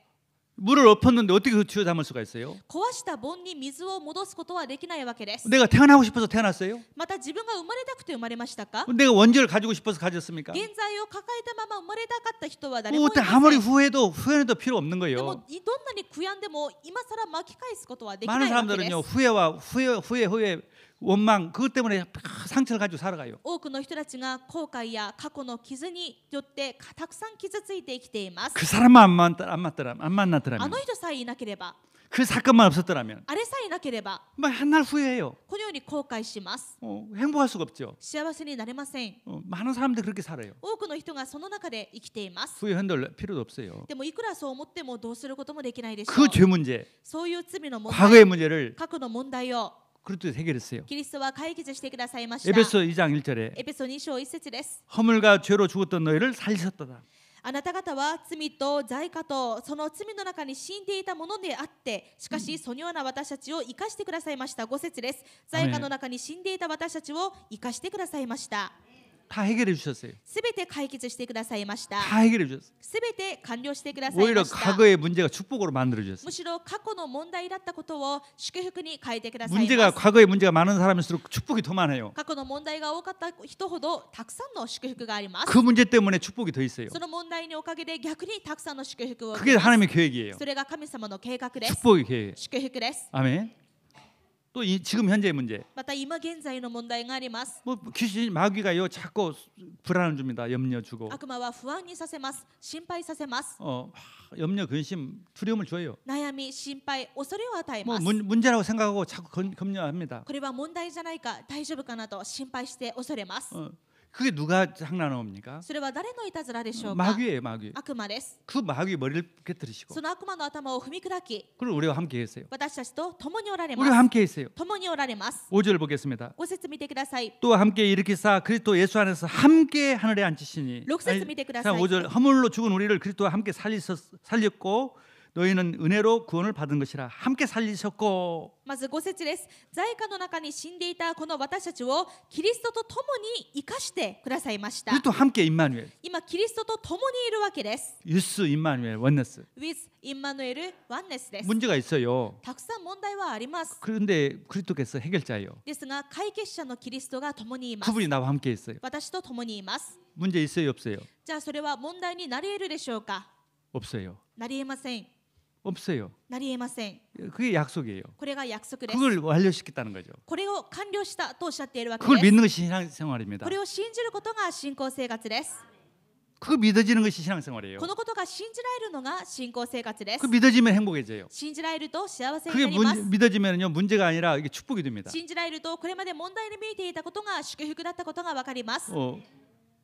물을 엎었는데 어떻게 그 쥐어 담을 수가 있어요? 壊した盆に水を戻すことはできないわけです。 내가 태어나고 싶어서 태어났어요? また自分が生まれたくて生まれましたか？ 내가 원죄를 가지고 싶어서 가졌습니까? 現在を抱えたまま生まれたかった人は誰も 뭐 いま 어때 せん。 아무리 후회해도 필요 없는 で 거예요. もどんなに悔やんでも今更巻き返すことはできな 많은 いわけです。 사람들은요 후회 원망 그것 때문에 상처를 가지고 살아가요. 多くの人たちが後悔や過去の傷によってたくさん傷ついて生きています。 그 사람만 안 あ 만났더라면 の人さえいなければ、 그 사건만 없었더라면 あれさえいなければ、 뭐 한날 후회해요. このように後悔します。 행복할 수가 없죠. 幸せになれません。 많은 사람들이 그렇게 살아요. 多くの人がその中で生きています。 후회 흔들 필요도 없어요. でもいくらそう思ってもどうすることもできないでしょう。 그 죄 문제, そういう罪の問題、 과거의 문제를 過去の問題を 그리스도에서 해결했어요. キリストは解決してくださいました。 에베소 2장 1절에 エペソ2章1節です。 허물과 죄로 죽었던 너희를 살리셨도다. あなた方は罪と罪過とその罪の中に死んでいたものであって、しかしそのような私たちを生かしてくださいました。5節です。罪過の中に死んでいた私たちを生かしてくださいました。 다 해결해 주셨어요. すべて解決してくださいました。 다 해결해 주셨어요. すべて完了してください 오히려 ました。 과거의 문제가 축복으로 만들어 주셨어요. むしろ過去の問題だったことを祝福に変えてくださいま 문제가 す。 과거의 문제가 많은 사람일수록 축복이 더 많아요. 過去の問題が多かった人ほどたくさんの祝福があります。 그 문제 때문에 축복이 더 있어요. その問題におかげで逆にたくさんの祝福を受け 그게 ます。 하나님의 계획이에요. それが神様の計画です。 축복의 계획. 祝福です。 아멘. 또 지금 현재의 문제. また今現在の問題があります。 뭐 귀신 마귀가요 자꾸 불안을 줍니다. 염려 주고. 悪魔は不安にさせます。心配させます。 염려, 근심, 두려움을 줘요. 悩み、心配、恐れを与え 뭐 ます。 문제라고 생각하고 자꾸 염려합니다. これは問題じゃないか、大丈夫かなと心配して恐れます。 그게 누가 장난합니까? それは誰のいたずらでしょうか？ 마귀예요, 마귀. 悪魔です。 그 마귀 머리를 깨뜨리시고 その悪魔の頭を踏み砕き、 그리고 우리와 함께 했어요. 私たちと共におられま 우리와 す。 함께 했어요. 共におられます。 5절 보겠습니다. 5節見てください。 또 함께 일으키사 그리스도 예수 안에서 함께 하늘에 앉히시니. 6節見てください。 5절 허물로 죽은 우리를 그리스도와 함께 살렸고 너희는 은혜로 구원을 받은 것이라. 함께 살리셨고. まず5節です。罪過の中に死んでいたこの私たちをキリストと共に生かしてくださいました。 그리스도 함께 임마누엘. 今キリストと共にいるわけです。 유스 임마누엘 원네스. with インマヌエルワンネスです。 문제가 있어요. たくさん問題はあります。 그런데 그리스도께서 해결자예요. ですが解決者のキリストが共にいます。 그분이 나와 함께 있어요. 私と共にいます。 문제 있어요, 없어요? じゃあそれは問題になり得るでしょうか？ 없어요. なり得ません。 없어요. なり得ません。 그게 약속이에요. これが約束です。 그걸 완료시켰다는 거죠. これを完了したとおっしゃっているわけ 그걸 です。 믿는 것이 신앙생활입니다. これを信じることが信仰生活です。 그거 믿어지는 것이 신앙생활이에요. このことが信じられるのが信仰生活です 그 。 믿어지면 행복해져요. 信じられると幸せに 그게 なります。 믿어지면요 문제가 아니라 이게 축복이 됩니다. 信じられるとこれまで問題に見えていたことが祝福だったことが分かります。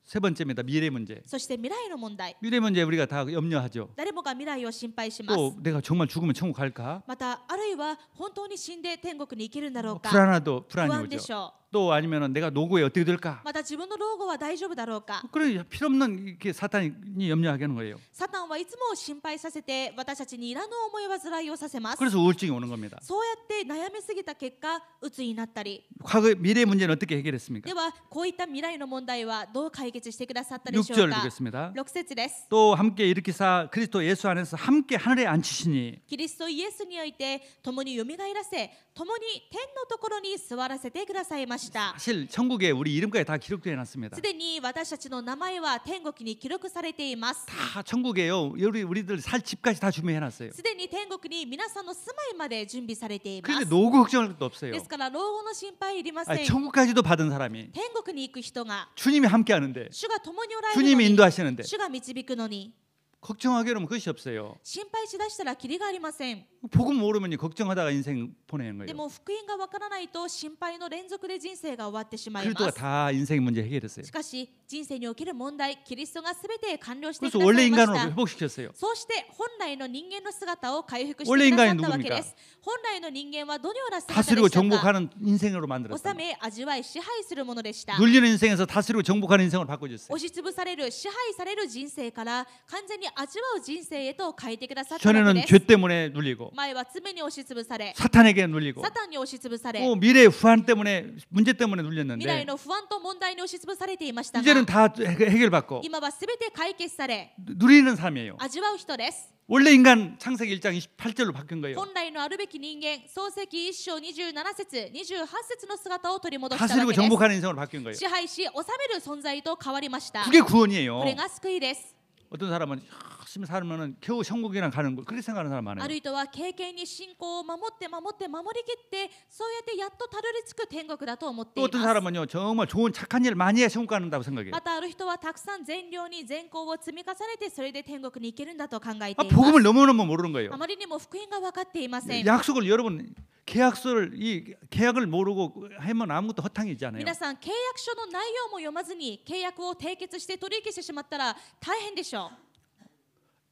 세 번째입니다. 미래 문제. そして未来の問題。 미래 문제 우리가 다 염려하죠. 誰もが未来を心配します。 또 내가 정말 죽으면 천국 갈까? またあるいは本当に死んで天国に行けるんだろうか。 불안하도 不安 불안이 でし 오죠. ょ 또 아니면은 내가 노후에 어떻게 될까? う。また自分の老後は大丈夫だろうか。 그래 필요 없는 이렇게 사탄이 염려하게 하는 거예요. サタンはいつも心配させて私たちにいらぬ思い煩いをさせます。 그래서 우울증이 오는 겁니다. そうやって悩みすぎた結果、鬱になったり。 과거 미래 문제는 어떻게 해결했습니까? ではこういった未来の問題はどう解決してくださったでしょう 6절 か。 보겠습니다. 6節です。 또 함께 일으키사 그리스도 예수 안에서 함께 하늘에 앉히시니 キリストイエスにおいて共によみがえらせ、共に天のところに座らせてくださいました。 사실 천국에 우리 이름까지 다 기록되어 놨습니다. すでに私たちの名前は天国に記録されています。 다 천국에요. 우리들 살 집까지 다 준비해 놨어요. すでに天国に皆さんの住まいまで準備されていま 그런데 す。 노후 걱정할 것도 없어요. ですから老後の心配いりませ 아니, ん。 천국까지도 받은 사람이 天国に行く人が 주님이 함께 하는데 主が共におられるの 주님이 に、 인도하시는데 主が導くのに 걱정하기로는 것이 없어요. 心配しだしたらキリがありません。 복음 모르면 걱정하다가 인생 보내는 で 거예요. も福音がわからないと心配の連続で人生が終わってしまいま 그리스도가 す。 다 인생의 문제 해결했어요. しかし人生における問題、キリストがすべて完了してく 그래서 ださ 원래 いまし 인간으로 た。 회복시켰어요. そうして本来の人間の姿を回復し 원래 てくださ 인간이 ったわけ 누굽니까? です。本来の人間はどのような姿で 다스리고 したか？ 정복하는 인생으로 治 만들었어요. め、味わい、支配するものでした。 눌리는 인생에서 다스리고 정복하는 인생으로 바꿔줬어요. 押しつぶされる、支配される人生から完全に味わう人生へと変えてくださったわけ 전에는 で 죄 す。 때문에 눌리고 前は罪に押しつぶされ、 사탄에게 눌리고 サタンに押しつぶされ、 또 미래의 후한 때문에 문제 때문에 未来 눌렸는데 の不安と問題に押しつぶされていました 이제는 が、 다 해결받고 今はすべて解決され、 누리는 삶이에요. 味わう人です。 원래 인간 창세기 1장 28절로 바뀐 거예요. 本来のあるべき人間、創世記1章27節、28節の姿を取り戻したわ 다스리고 けです 정복하는 인생으로 바뀐 거예요. 支配し、治める存在と変わりました。 그게 こ 구원이에요. れが救いです。 어떤 사람은 열심히 살면은 겨우 천국이랑 가는 거 그렇게 생각하는 사람 あ 많아요. る人は経験に信仰を守って守りきってそうやってやっとたどり着く天国だと思って 또 い 어떤 ます。 사람은요 정말 좋은 착한 일을 많이 해야 천국 간다고 생각해요. またある人はたくさん善良に善行を積み重ねてそれで天国に行けるんだと考えています。 복음을 너무너무 모르는 거예요. あまりにも福音が分かっていません。 약속을 여러분 계약을 모르고 하면 아무것도 허탕이잖아요. 皆さん契約書の内容も読まずに契約を締結して取引してしまったら大変でしょう。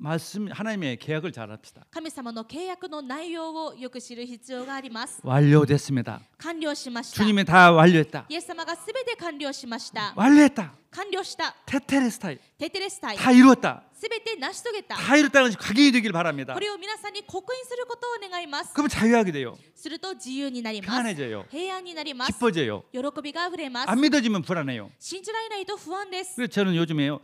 말씀 하나님의 계약을 잘 합시다. 神様の契約の内容をよく知る必要があります。 완료됐습니다. 完了しました。 주님이 다 완료했다. イエス様がすべて完了しました。 완료했다. 完了した。 테테레스타이 テテレスタイ。 다 이루었다. すべて成し遂げた。 다 이뤘다는 것이 각인이 되길 바랍니다. これを皆さんに刻印することを願います。 그러면 자유하게 돼요. すると自由になります。 편안해져요. 平安になります。 기뻐져요. 喜びがあふれます。 안 믿어지면 불안해요. 信じられないと不安です。 그래서 저는 요즘에요.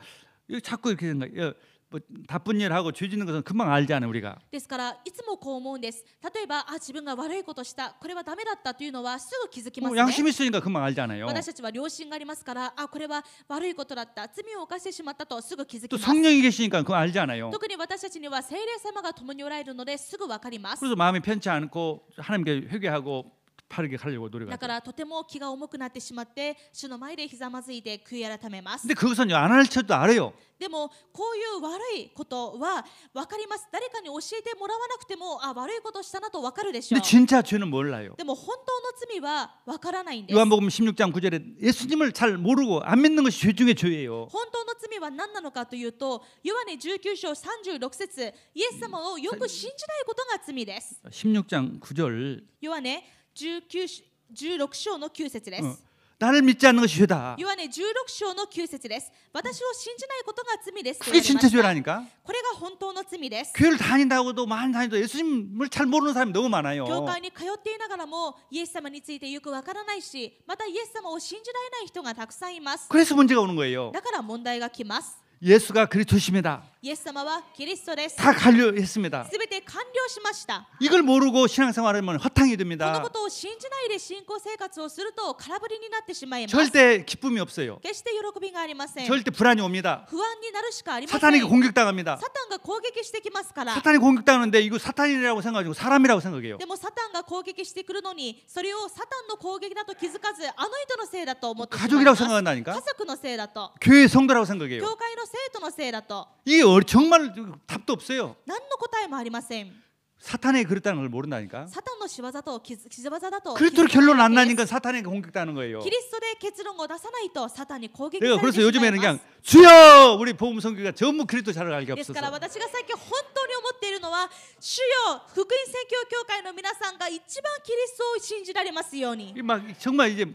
자꾸 이렇게 생각해요. 뭐 나쁜 일 하고 죄 짓는 것은 금방 알잖아요, 우리가. ですからいつもこう思うんです。例えば自分が悪いことした、これはダメだったというのはすぐ気づきますね。 양심 있으니까 금방 알잖아요. 私たちは良心がありますから、これは悪いことだった、罪を犯してしまったとすぐ気づき 또 ます。 성령이 계시니까 그거 알잖아요. 特に私たちには聖霊様が共におられるのですぐわかります。 그래서 마음이 편치 않고 하나님께 회개하고 바르게 하려고 だ 노력하죠. からとても気が重くなってしまって主の前でひざまずいて悔い改めます。 근데 그것은 안 할 줄도 알아요. でもこういう悪いことは分かります。誰かに教えてもらわなくても悪いことしたなと分かるでしょう。 근데 진짜 죄는 몰라요. でも本当の罪は分からないんです。 요한복음 16장 9절에 예수님을 잘 모르고 안 믿는 것이 죄 중에 죄예요. 本当の罪は何なのかというと、ヨハネ19章36節、イエス様をよく信じないことが罪です。 16장 9절 ヨハネ16章の9節です。 나를 믿지 않는 것이 죄다. ヨハネ16章の9節です。私を信じないことが罪ですと 그게 言われま 진짜 した。 죄라니까. これが本当の罪です。 교회를 다닌다고도 많이 다니도 예수님을 잘 모르는 사람이 너무 많아요. 教会に通っていながらもイエス様についてよくわからないし、またイエス様を信じられない人がたくさんいます。 그래서 문제가 오는 거예요. だから問題が来ます。 예수가 그리스도십니다. イエス様はキリストです。 다 완료했습니다. すべて完了しました。 이걸 모르고 신앙생활하면 허탕이 この 됩니다. ことを信じないで信仰生活をすると空振りになってしまいます。 절대 기쁨이 없어요. 決して喜びがありません。 절대 불안이 옵니다. 不安になるしかありません。 사탄에게 공격당합니다. サタンが攻撃してきますから。 사탄이 공격당하는데 이거 사탄이라고 생각하고 사람이라고 생각해요. でもサタンが攻撃してくるのに、それをサタンの攻撃だと気づかず、あの人のせいだと思ってしまいま 가족이라고 す。 생각한다니까. 家族のせいだと、 교회 성도라고 생각해요. 教会の生徒のせいだと、 이게 정말 답도 없어요. 何の答えもありません。 사탄에게 그랬다는 걸 모른다니까. サタンの仕業と仕業だと。 그리스도로 결론 안 나니까 사탄에게 공격당하는 거예요. キリストで結論を出さないとサタンに攻撃さ 내가 れて 그래서 しまい 요즘에는 ま 그냥 す。 주여 우리 복음 성교가 전부 그리스도 잘 알게 ですから 없어서 私が最近本当に思っているのは、主よ福音宣教協会の皆さんが一番キリストを信じられますように。 막 정말 이제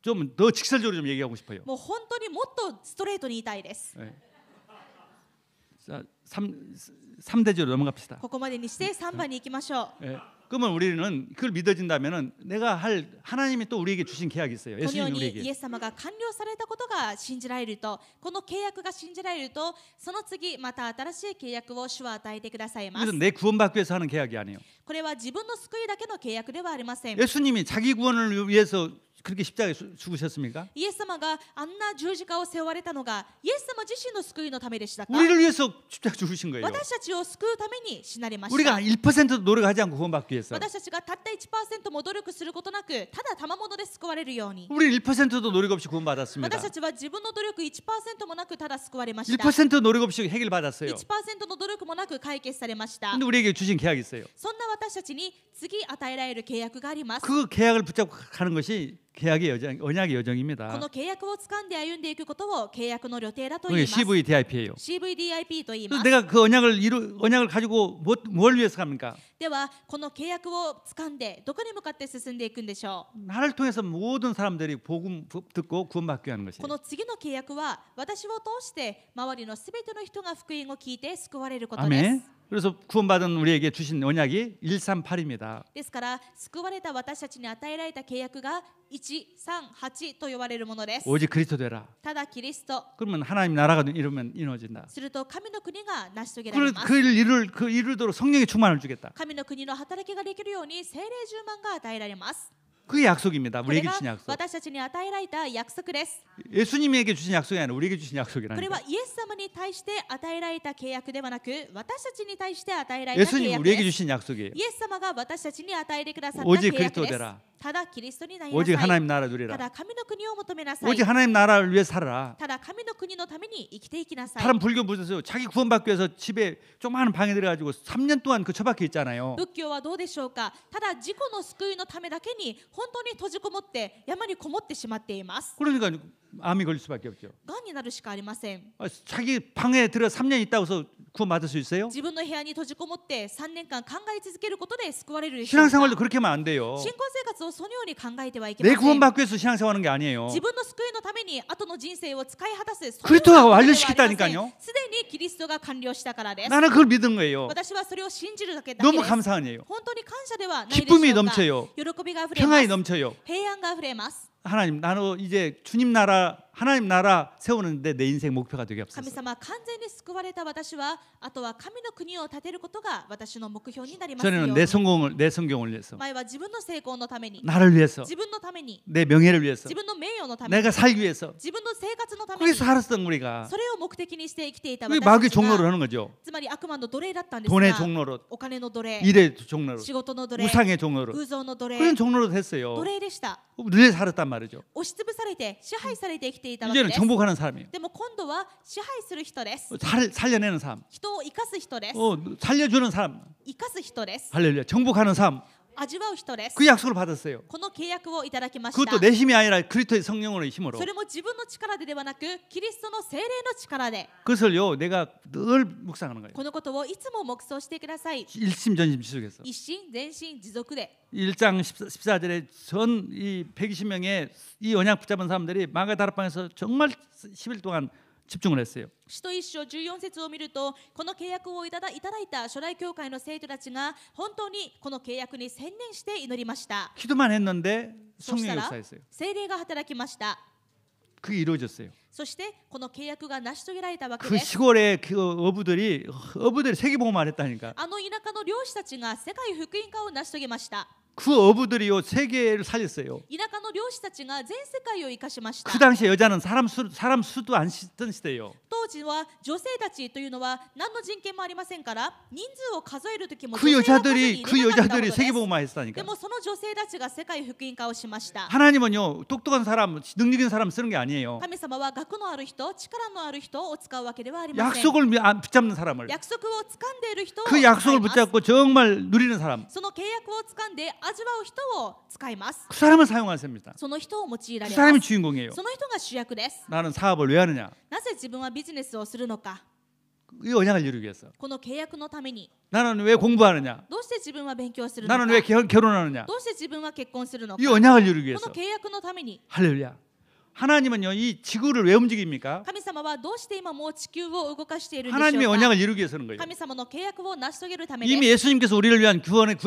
좀 더 직설적으로 좀 얘기하고 싶어요. もう本当にもっとストレートに言いたいです。 네. 자, 3대절로 넘어갑시다. ここまでにして3番に行きましょう。 예. 그러면 우리는 그걸 믿어진다면은 내가 할 하나님이 또 우리에게 주신 계약이 있어요. このよう 예수님이 にイ 우리에게. エス様が完了されたことが信じられると、この契約が信じられると、その次また新しい契約を主は与えてくださいます。 그래서 내 구원받기 위해서 하는 계약이 아니에요. これは自分の救いだけの契約ではありません。 예수님이 자기 구원을 위해서 그렇게 십자가에 죽으셨습니까? イエス様があんな十字架を背負われたのがイエス様自身の救いのためでしたか？ 우리를 위해서 십자가 죽으신 거예요. 私たちを救うために死なれました。 우리가 1%도 노력하지 않고 구원받기 위해서. 私たちがたった 1% も努力することなく、ただ賜物で救われるように。 우리 1%도 노력 없이 구원받았습니다. 私たちは自分の努力 1% もなくただ救われました。 1% 노력 없이 해결받았어요. 1% の努力もなく解決されました。 근데 우리에게 주신 계약이 있어요. そんな私たちに次与えられる契約があります。 그 계약을 붙잡고 가는 것이 계약의 여정, 언약의 こ 여정입니다. の契約を掴んで歩んでいくことを契約の旅程だと 그게 言います。 CVDIP예요. CVDIP と言いま 그래서 す。 내가 그 언약을 가지고 뭘 위해서 갑니까? ではこの契約を掴んでどこに向かって進んでいくんでしょう。 나를 통해서 모든 사람들이 복음 듣고 구원받게 하는 こ 것이에요. の次の契約は私を通して周りのすべての人が福音を聞いて救われることで 아멘. す。 그래서 구원받은 우리에게 주신 언약이 138입니다. ですから救われた私たちに与えられた契約が138と呼ばれるものです。 오직 그리스도 되라. ただキリスト 그러면 하나님 나라가 이루어진다. すると神の国が成し遂げられます。 그 이루도록 성령의 충만을 주겠다. 神の国の働きができるように聖霊充満が与えられます。 그게 약속입니다. これ 우리에게 が 주신 약속. 私たちに与えられた約束です。 예수님에게 주신 약속이 아니라 우리에게 주신 これ 약속이라니까. はイエス様に対して与えられた契約ではなく、私たちに対して与えられた契 예수님 約 우리에게 です。 주신 약속이에요. イエス様が私たちに与えてくださった 오직 契約 그리스도 です。 되라. ただキリストになりな 오직 さい。 하나님 나라 た 누리라. だ神の国を求めなさい。 오직 하나님 나라를 위해 살아라. ただ神の国のために生きていきなさい。 다른 불교 보세요. 자기 구원받기 위해서 집에 조그마한 방에 들어가지고 3년 동안 그 처박혀 있잖아요. 仏教はどうでしょうか。ただ自己の救いのためだけに本当に閉じこもって山にこもってしまっています。 그러니까 암이 걸릴 수밖에 없죠. がんになるしかありません。 자기 방에 들어 3년 있다고 해서 구원받을 수 있어요? 自分の部屋に閉じこもって3年間考え続けることで救われるでしょうか。 신앙생활도 그렇게 하면 안 돼요. 信仰生活をそのように考えてはいけま 내 せん。 구원받기 위해서 신앙생활하는 게 아니에요. 自分の救いのために後の人生を使い果たす。 그리스도가 완료시켰다니까요. すでにキリストが完了したからです。 나는 그걸 믿은 거예요. 私はそれを信じるだけ 너무 です。 감사하네요. 本当に感謝ではないでしょ 기쁨이 うか。 넘쳐요. 喜びがあふれま 평안이 す。 넘쳐요. 平安があふれます。 하나님, 나는 이제 주님 나라, 하나님 나라 세우는데 내 인생 목표가 되게 神 없었어. 様完全に救われた私はあとは神の国を建てることが私の目標になりますよう 전에는 に。 내 성공을 위해서, 前は自分の成功のために、 나를 위해서, 自分のために、 내 명예를 위해서, 自分の名誉のために、 내가 살기 위해서 自分の生活のために、 거기서 살았던 우리가 それを目的にして生きていた 우리 私 마귀의 たち 종로를 が、 하는 거죠. つまり悪魔の奴隷だったんです 돈의 が、 종로로, お金の奴隷、 일의 종로로, 仕事の奴隷、 우상의 종로로 偶像の奴隷、 그런 종로로 됐어요. 奴隷でした。 늘 살았단 말이죠. 押しつぶされて支配されて生きていたわけ 이제는 です。 정복하는 사람이에요. でも今度は支配する人です。 살려내는 사람, 人を生かす人です。 살려주는 사람, 生かす人です。 할렐루야. 정복하는 삶, 味わう人です。 그 약속을 받았어요. この契約をいただきました。 그것도 내 힘이 아니라 그리스도의 성령으로의 힘으로. それも自分の力ではなくキリストの聖霊の力で。 그것을요 내가 늘 묵상하는 거예요. このことをいつも黙想してください。 일심전심 지속해서. 一心全身持続で。 1장 14절에 전 이 120명의 이 언약 붙잡은 사람들이 마가다락방에서 정말 10일 동안 집중을 했어요. 使徒一章14節を見ると、この契約をいただいた初代教会の生徒たちが本当にこの契約に専念して祈りました。 기도만 했는데 そし 성령이 たら 역사했어요. 聖霊が働きました。 그게 이루어졌어요. そしてこの契約が成し遂げられたわけ 그 です。 시골의 그 어부들이 세계복음을 했다니까. あの田舎の漁師たちが世界福音化を成し遂げました。 그 어부들이요 세계를 살렸어요. 田舎の漁師たちが全世界を生かしました。 그 당시에 여자는 사람 수도 안 씻던 시대예요. 当時は女性たちというのは何の人権もありませんから、人数を数える時も 그 女性は数に 여자들이 入れなかったものです。 세계복음을 で 했다니까. もその女性たちが世界福音化をしました。 하나님은요 똑똑한 사람, 능력 있는 사람 쓰는 게 아니에요. 神様は学のある人、力のある人を使うわけではありません。 약속을 붙잡는 사람을, 約束を掴んでいる人を 그 使い 약속을 ます。 붙잡고 정말 누리는 사람, その契約を掴んで味わう人を使います。 그 사람을 사용하십니다. その人を用いら 그 れ 사람이 ます。 주인공이에요. その人が主役です。 나는 사업을 왜 하느냐? なぜ自分はビジネスをするのか。 이 언약을 이루기 위해서. この契約のために。 나는 왜 공부하느냐? どうして自分は勉強するのか。 나는 왜 결혼하느냐? どうして自分は結婚するのか。 이 언약을 이루기 この 위해서. 契約のために。 할렐루야. 하나님은요 이 지구를 왜 움직입니까? 神様はどうして今もう地球を動かしているんでしょう 하나님의 か。 언약을 이루기 위해서 하는 거예요. 神様の契約を成し遂げるためで 이미 す。 예수님께서 우리를 위한 구원의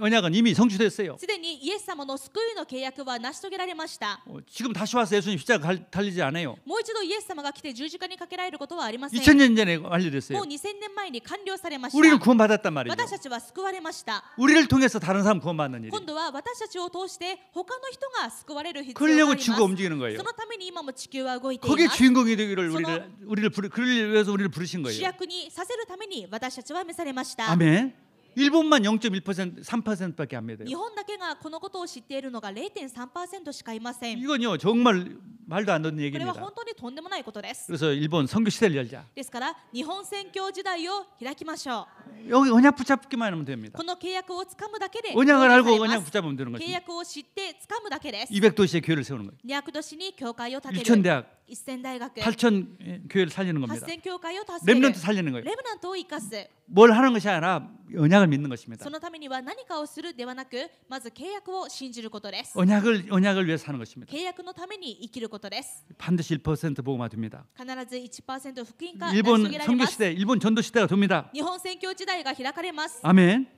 언약은 이미 성취됐어요. すでにイエス様の救いの契約は成し遂げられました。 지금 다시 와서 예수님 십자가 달리지 않아요. もう一度イエス様が来て十字架にかけられることはありません。 2000년 전에 も 완료됐어요. う2000年前に完了されまし 우리를 た。 구원받았단 말이죠. 私たちは救われました。 우리를 통해서 다른 사람 구원받는 일이. 今度は私たちを通して他の人が救われる必要があ 그러려고 ります。 지구가 움직이는 거예요. そのために今も地球は動いてい 거기에 ます。 주인공이 되기를 그를 위해서 우리를 부르신 主 거예요. 役にさせるために私たちは召されました。 아멘. 일본만 0.1%, 3%밖에 안 믿어요. 日本だけがこのことを知っているのが 0.3% しかいません。 이건요 정말 말도 안 되는 これは 얘기입니다. 本当にとんでもないことです。 그래서 일본 선교 시대를 열자. ですから日本宣教時代を開きましょう。 여기 언약 붙잡기만 하면 됩니다. この契約をつかむだけで 언약을 알고 成就され 언약 ます。 붙잡으면 되는 契 거지. 約を知ってつかむだけです。 200도시의 교회를 세우는 거예요. 200都市に教会を建てる。 일천대학, 1000大学 8천 교회를 살리는 겁니다. 8000教会を助ける 렘넌트 살리는 거예요. レムナントを生かす 뭘 하는 것이 아니라 언약을 믿는 것입니다. そのためには何かをするではなくまず契約を信じることです 언약을 위해서 사는 것입니다. 契約のために生きることです 반드시 1% 복음화 됩니다. 必ず 1% 福音化成し遂 일본 げられ 선교 ます 시대, 일본 전도 시대가 됩니다. 日本宣教時代が開かれます 아멘.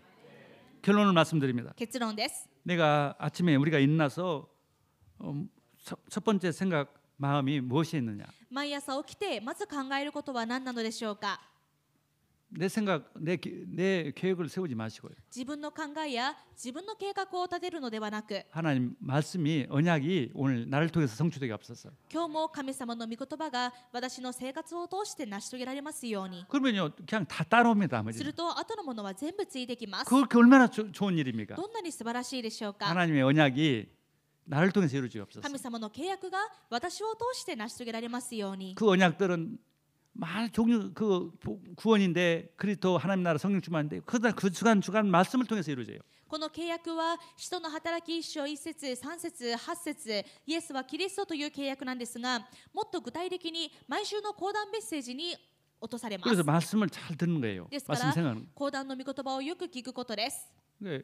결론을 말씀드립니다. 結論です 내가 아침에 우리가 일어나서 첫 번째 생각 마음이 무엇이 있느냐? 毎朝起きてまず考えることは何なのでしょうか 내 생각, 내 계획을 세우지 마시고요. 自分の考えや自分の計画を立てるのではなく 하나님 말씀이 언약이 오늘 나를 통해서 성취되게 앞서서. 今日も神様の御言葉が私の生活を通して成し遂げられますように 그러면요, 그냥 다 따라옵니다. す 나머지. ると後のものは全部ついてきます 그게 얼마나 좋은 일입니까? どんなに素晴らしいでしょうか 하나님의 언약이 나를 통해서 이루어지게 앞서서. 神様の契約が私を通して成し遂げられますように 그 언약들은 많은 종류 그 구원인데 그리스도 하나님 나라 성령 충만인데 그 주간 말씀을 통해서 이루어져요. この契約は使徒の働き1章1節3節8節イエスはキリストという契約なんですがもっと具体的に毎週の講談メッセージに落とされま 그래서 す 말씀을 잘 듣는 거예요. ですか 말씀 ら 생각하는 講談の御言葉をよく聞くことです 거예요.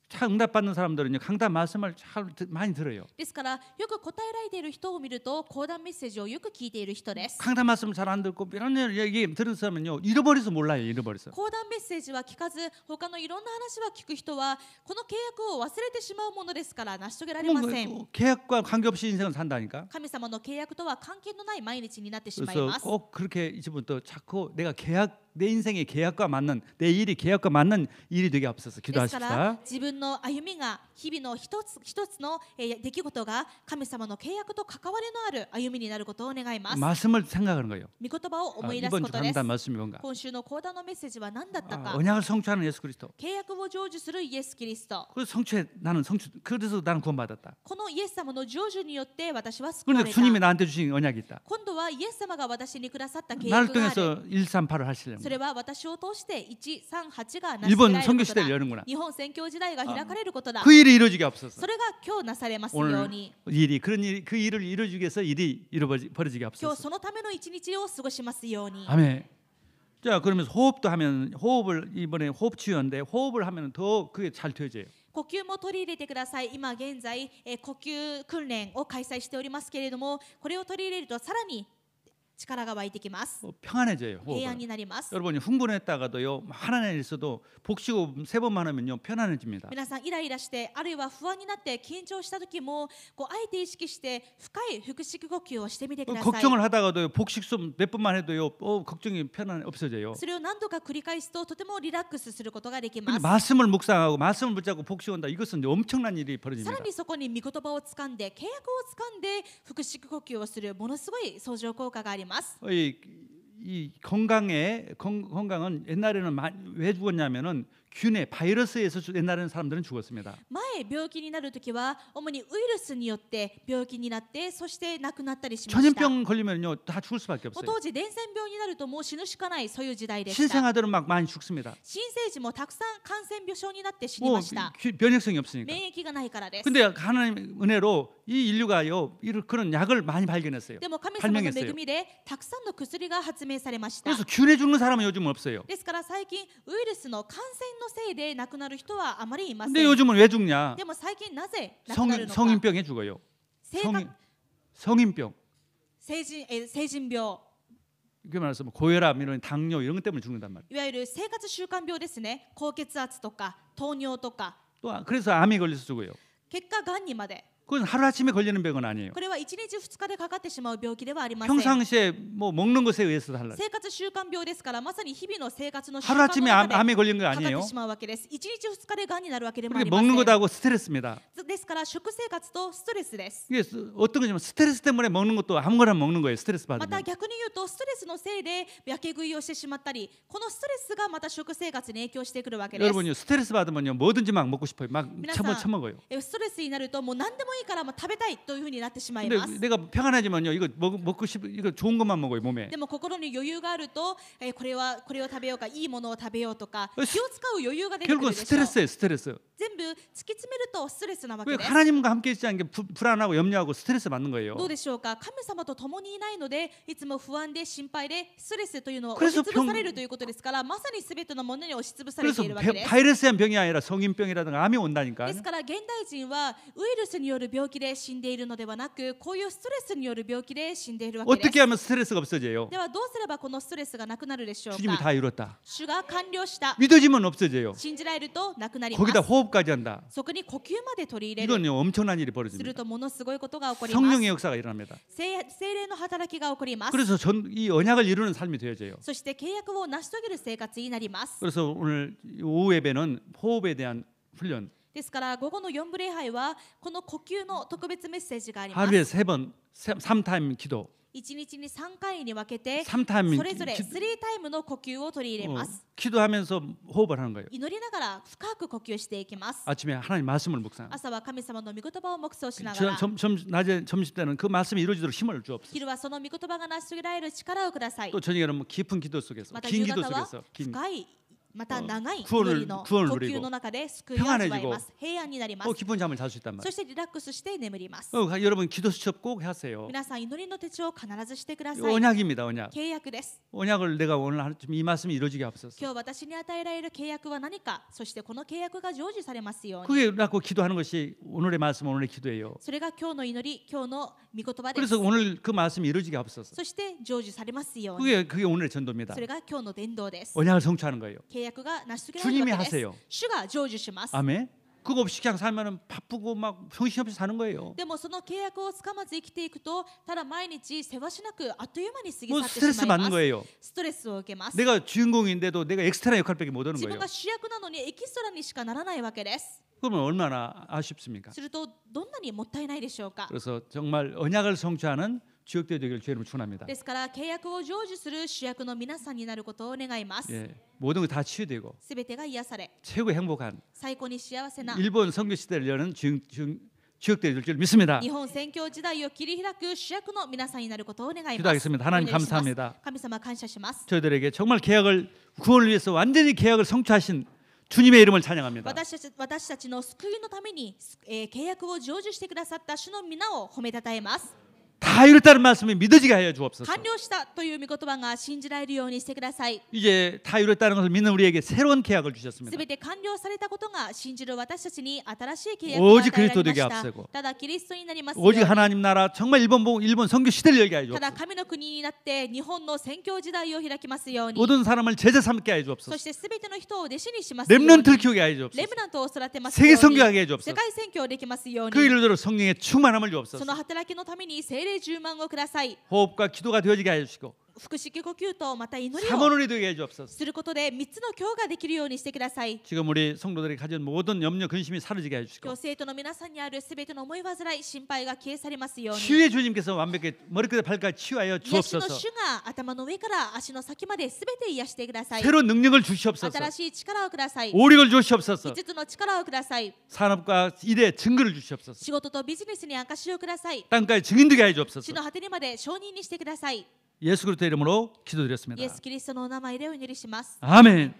참 응답받는 사람들은요 강단 말씀을 잘 많이 들어요. ですからよく答えられている人を見ると講談メッセージをよく聞いている人です 강단 말씀을 잘 안 듣고 이런 얘기 들은 사람은요 잃어버려서 몰라요. 잃어버려서. 講談メッセージは聞かず他のいろんな話は聞く人はこの契約を忘れてしまうものですから成し遂げられません 계약과 관계없이 인생을 산다니까. 神様の契約とは関係のない毎日になってしまい 그래서 ます 꼭 그렇게 이제부터 자꾸 내가 내 인생의 계약과 맞는 내 일이 계약과 맞는 일이 되게 앞서서 ですから 기도하십시다. 自分の歩みが日々の一つ一つの出来事が神様の契約と関わりのある歩みになることを願います 말씀을 생각하는 거예요. 御言葉を 아, 思い出す 이번 こ 주 とです 강단 말씀이 뭔가? 今週の講談のメッセージは何だったか 언약을 성취하는 예수 그리스도. 契約を成就するイエス・キリスト 그래서 그래서 나는 구원받았다. このイエス様の成就によって私は救わ 그런데 れた 주님이 나한테 주신 언약이 있다. 今度はイエス様が私にくださった契 나를 約がある 통해서 138을 하시려는 そ 거예요. れは私を通して138が成し遂げ 일본 られる 선교 ことだ 시대를 여는구나. 日本宣教時代が開かれることだ 그 일이 이루어지게 앞서서 それが今日なされますよう 오늘 に 그 일을 이루어지기 위해서 일이 벌어지게 今日 앞서서 そのための一日を過ごしますように 아멘. 자 그러면서 호흡도 하면 호흡을 이번에 호흡 치유인데 호흡을 하면 더 그게 잘 되어져요. 呼吸も取り入れてください今現在呼吸訓練を開催しておりますけれどもこれを取り入れるとさらに力が湧いてきます 평안해져요. 平安 호흡은. になります 여러분이 흥분했다가도요 하나님 있어도 복식호흡 3번만 하면요 편안해집니다. 皆さんイライラしてあるいは不安になって緊張した時もこうあえて意識して深い腹式呼吸をしてみてください 걱정을 하다가도요 복식호흡 몇 번만 해도요 걱정이 없어져요. それを何度か繰り返すととてもリラックスすることができま 근데 す 말씀을 묵상하고 말씀을 붙잡고 복식한다 이것은 엄청난 일이 さ 벌어집니다. らにそこに御言葉をつかんで契約をつかんで腹式呼吸をするものすごい相乗効果があります 이 건강은 옛날에는 왜 죽었냐면은 균에 바이러스에서 옛날에는 사람들은 죽었습니다. 前病気になるときは主にウイルスによって病気になってそして亡くなったりしました 전염병 걸리면요 다 죽을 수밖에 もう 없어요. 当時伝染病になるともう死ぬしかないそういう時代でした 신생아들은 막 많이 죽습니다. 新生児もたくさん感染病症になって死に 뭐 ました 면역성이 없으니까. 免疫がないからです 근데 하나님 은혜로 이 인류가요 그런 약을 많이 발견했어요. でも神様の恵 발명했어요. みでたくさんの薬が発明されました 그래서 균에 죽는 사람은 요즘은 없어요. ですから最近ウイルスの感染のせいで亡くなる人はあまりいません 근데 요즘은 왜 죽냐? でも最近なぜ亡くなるのか 성인병에 죽어요. 性格 성인병. 成人病 이렇게 말해서 뭐 고혈압 이런 당뇨 이런 것 때문에 죽는단 말이에요. いわゆる生活習慣病ですね高血圧とか糖尿とか 또 그래서 암이 걸려서 죽어요. 結果がんにまで 그건 하루아침에 걸리는 병은 아니에요. これは1日2日でかかってしまう病気ではありません 평상시에 뭐 먹는 것에 의해서 달라요. 生活習慣病ですからまさに日々の生活の習慣の 하루아침에 中で 암에 걸리는 거 かかっ 아니에요. てしまうわけです1日2日でがんになるわけでもあ 그렇게 りませ 먹는 ん 것하고 스트레스입니다. ですから食生活とストレスです 이게 어떤 거냐면 스트레스 때문에 먹는 것도 아무거나 먹는 거예요. 스트레스 また 받으면. 逆に言うとストレスのせいでやけ食いをしてしまったりこのストレスがまた食生活に影響してくるわけです 여러분요 스트레스 받으면요 뭐든지 막 먹고 싶어요. 막皆さん 처먹어요. ストレスになるともう何でもいいからもう食べたいというふうになってしまい 근데 ます 내가 평안해지면요 이거 먹고 싶 이거 좋은 것만 먹어요 몸에. でも心に余裕があると、これを食べようかいいものを食べようとか気を使う余裕が出てくる 결국은 でしょう 스트레스예요 스트레스. 全全部突き詰めるとストレスなわ 왜 けです。 하나님과 함께 있지 않게 불안하고 염려하고 스트레스 받는 거예요. どうでしょうか。神様と共にいないのでいつも不安で心配でストレスというのを押し 그래서 つぶされるということですから、まさにすべてのものに押しつぶされて 그래서 いるわけです。 바이러스한 병이 아니라 성인병이라든가 암이 온다니까. ですから現代人はウイルスによる病気で死んでいるのではなく、こういうストレスによる病気で死んでいるわけです。 어떻게 하면 스트레스가 없어져요? ではどうすればこのストレスがなくなるでしょう 주님이 か。 다 이뤘다. 主が完了した。 믿어지면 없어져요. 信じられるとなくなります。 거기다 호흡까지 한다. そこに呼吸まで取り入れる。 이건 엄청난 일이 する 벌어집니다. とものすごいことが起こります。 성령의 역사가 일어납니다. 聖霊の働きが起こります。 그래서 이 언약을 이루는 삶이 되어져요. そして契約を成し遂げる生活になります。 그래서 오늘 오후 예배는 호흡에 대한 훈련. ですから午後の4部礼拝はこの呼吸の特別メッセージがあります。 하루에 3타임 기도. 1日に3回に分けて 3타임 それぞれ3タイムの呼吸を取り入れます。 기도하면서 호흡을 하는 거예요. 祈りながら深く呼吸していきます。 아침에 하나님 말씀을 묵상. 朝は神様の御言葉を黙想しながら、 낮에 점심 때는 그 말씀이 이루어지도록 힘을 주옵소서. 昼はその御言葉が成し遂げられる力をください。 또 저녁에는 뭐 깊은 기도 속에서, また 긴 夕 기도 方は 속에서, 긴 深いまた長い 구원을 祈りの呼 구원을 吸 누리고 の中で救いを味わいます。平安になりま 또 す。 깊은 잠을 잘 수 있단 そ 말이에요. してリラックスして眠ります。 여러분 기도 수첩 꼭 하세요. 皆さん祈りの手帳を必ずしてください。 언약입니다, 언약. 契約です。 언약을 내가 오늘 이 말씀이 이루어지게 하옵소서. 今日私に与えられる契約は何か、そしてこの契約が成就されますように。 그게 갖고 기도하는 것이 오늘의 말씀, 오늘의 기도예요. それが今日の祈り、今日の御言葉です。 그래서 오늘 그 말씀이 이루어지게 하옵소서. そして成就されますように。 그게 오늘의 전도입니다. それが今日の伝道です。 언약을 성취하는 거예요. 契約が成し遂げられるわけです。 주님이하세요. 主が成就します。 아멘. 그거 없이 그냥 살면은 바쁘고 막 정신없이 사는 거예요. でもその契約をつかまず生きていくと、ただ毎日せわしなくあっという間に過ぎ 뭐 去って 스트레스 しまいま 받는 す。 거예요. ストレスを受けます。 내가 주인공인데도 내가 엑스트라 역할밖에 못 하는 自分 거예요. が主役なのにエキストラにしかならないわけです。 그러면 얼마나 아쉽습니까? するとどんなにもったいないでしょうか。 그래서 정말 언약을 성취하는 주역대 되기를 주님을 축원합니다. ですから契約を成就する主役の皆さんになることを願います。 예, 모든 거 다 치유되고 すべてが癒され、 최고 행복한 最高に幸せな 일본 선교 시대를 여는 주역대 될 줄 믿습니다. 日本宣教時代を切り開く主役の皆さんになることを願います。 기도하겠습니다. 하나님 お祈りします 감사합니다. 神様感謝します。 저희들에게 정말 구원을 위해서 완전히 계약을 성취하신 주님의 이름을 찬양합니다. 私たちの救いのために、契約を成就してくださった主の皆を褒めたたえます。 다 이뤘다는 말씀이 믿어지게 하여 주옵소서. 完了したという御言葉が信じられるようにしてください。 이제 다 이뤘다는 것을 믿는 우리에게 새로운 계약을 す 주셨습니다. べて完了されたことが信じる私たちに新しい契約を与えられま 오직그리스도되게 し 앞세고 た。ただキリストになりますよう 오직 に。 하나님 나라 정말 일본 선교 시대를 열게 하여 ただ 주옵소서. 神の国になって日本の宣教時代を開きますように。 모든 사람을 제자 삼게 하여 そ 주옵소서. してすべての人を弟子にしますように。 렘넌트를 키우게 하여 レ 주옵소서. ムナントを育てますよう 세계 に。 선교하게 해 世 주옵소서. 界宣教できますよう 그 に。 일을 들어 성령의 충만함을 そ 주옵소서. の働きのために聖霊充満をください。 호흡과 기도가 되어지게 하여 주시고 腹式呼吸とまた祈りを 사모론이 되게 해 주옵소서. することで3つの今日ができるようにしてください。 지금 우리 성도들이 가진 모든 염려 근심이 사라지게 해 今 주시고 日生徒の皆さんにあるすべての思い煩い、心配が消え去りますように。 치유의 주님께서 완벽히 머리끝에 발까지 치유하여 癒しの 주옵소서. 主が頭の上から足の先まですべて癒してください。 새로운 능력을 주시옵소서. 新しい力をください。 오력을 주시옵소서. 5つの力をください。 산업과 일에 증거를 주시옵소서. 仕事とビジネスに証しをください。 땅까지 증인되게 하여 주옵소서. 地の果てにまで承認にしてください。 예수 그리스도 이름으로 イ 기도드렸습니다. エス・キリストのお名前でお祈りします。 아멘.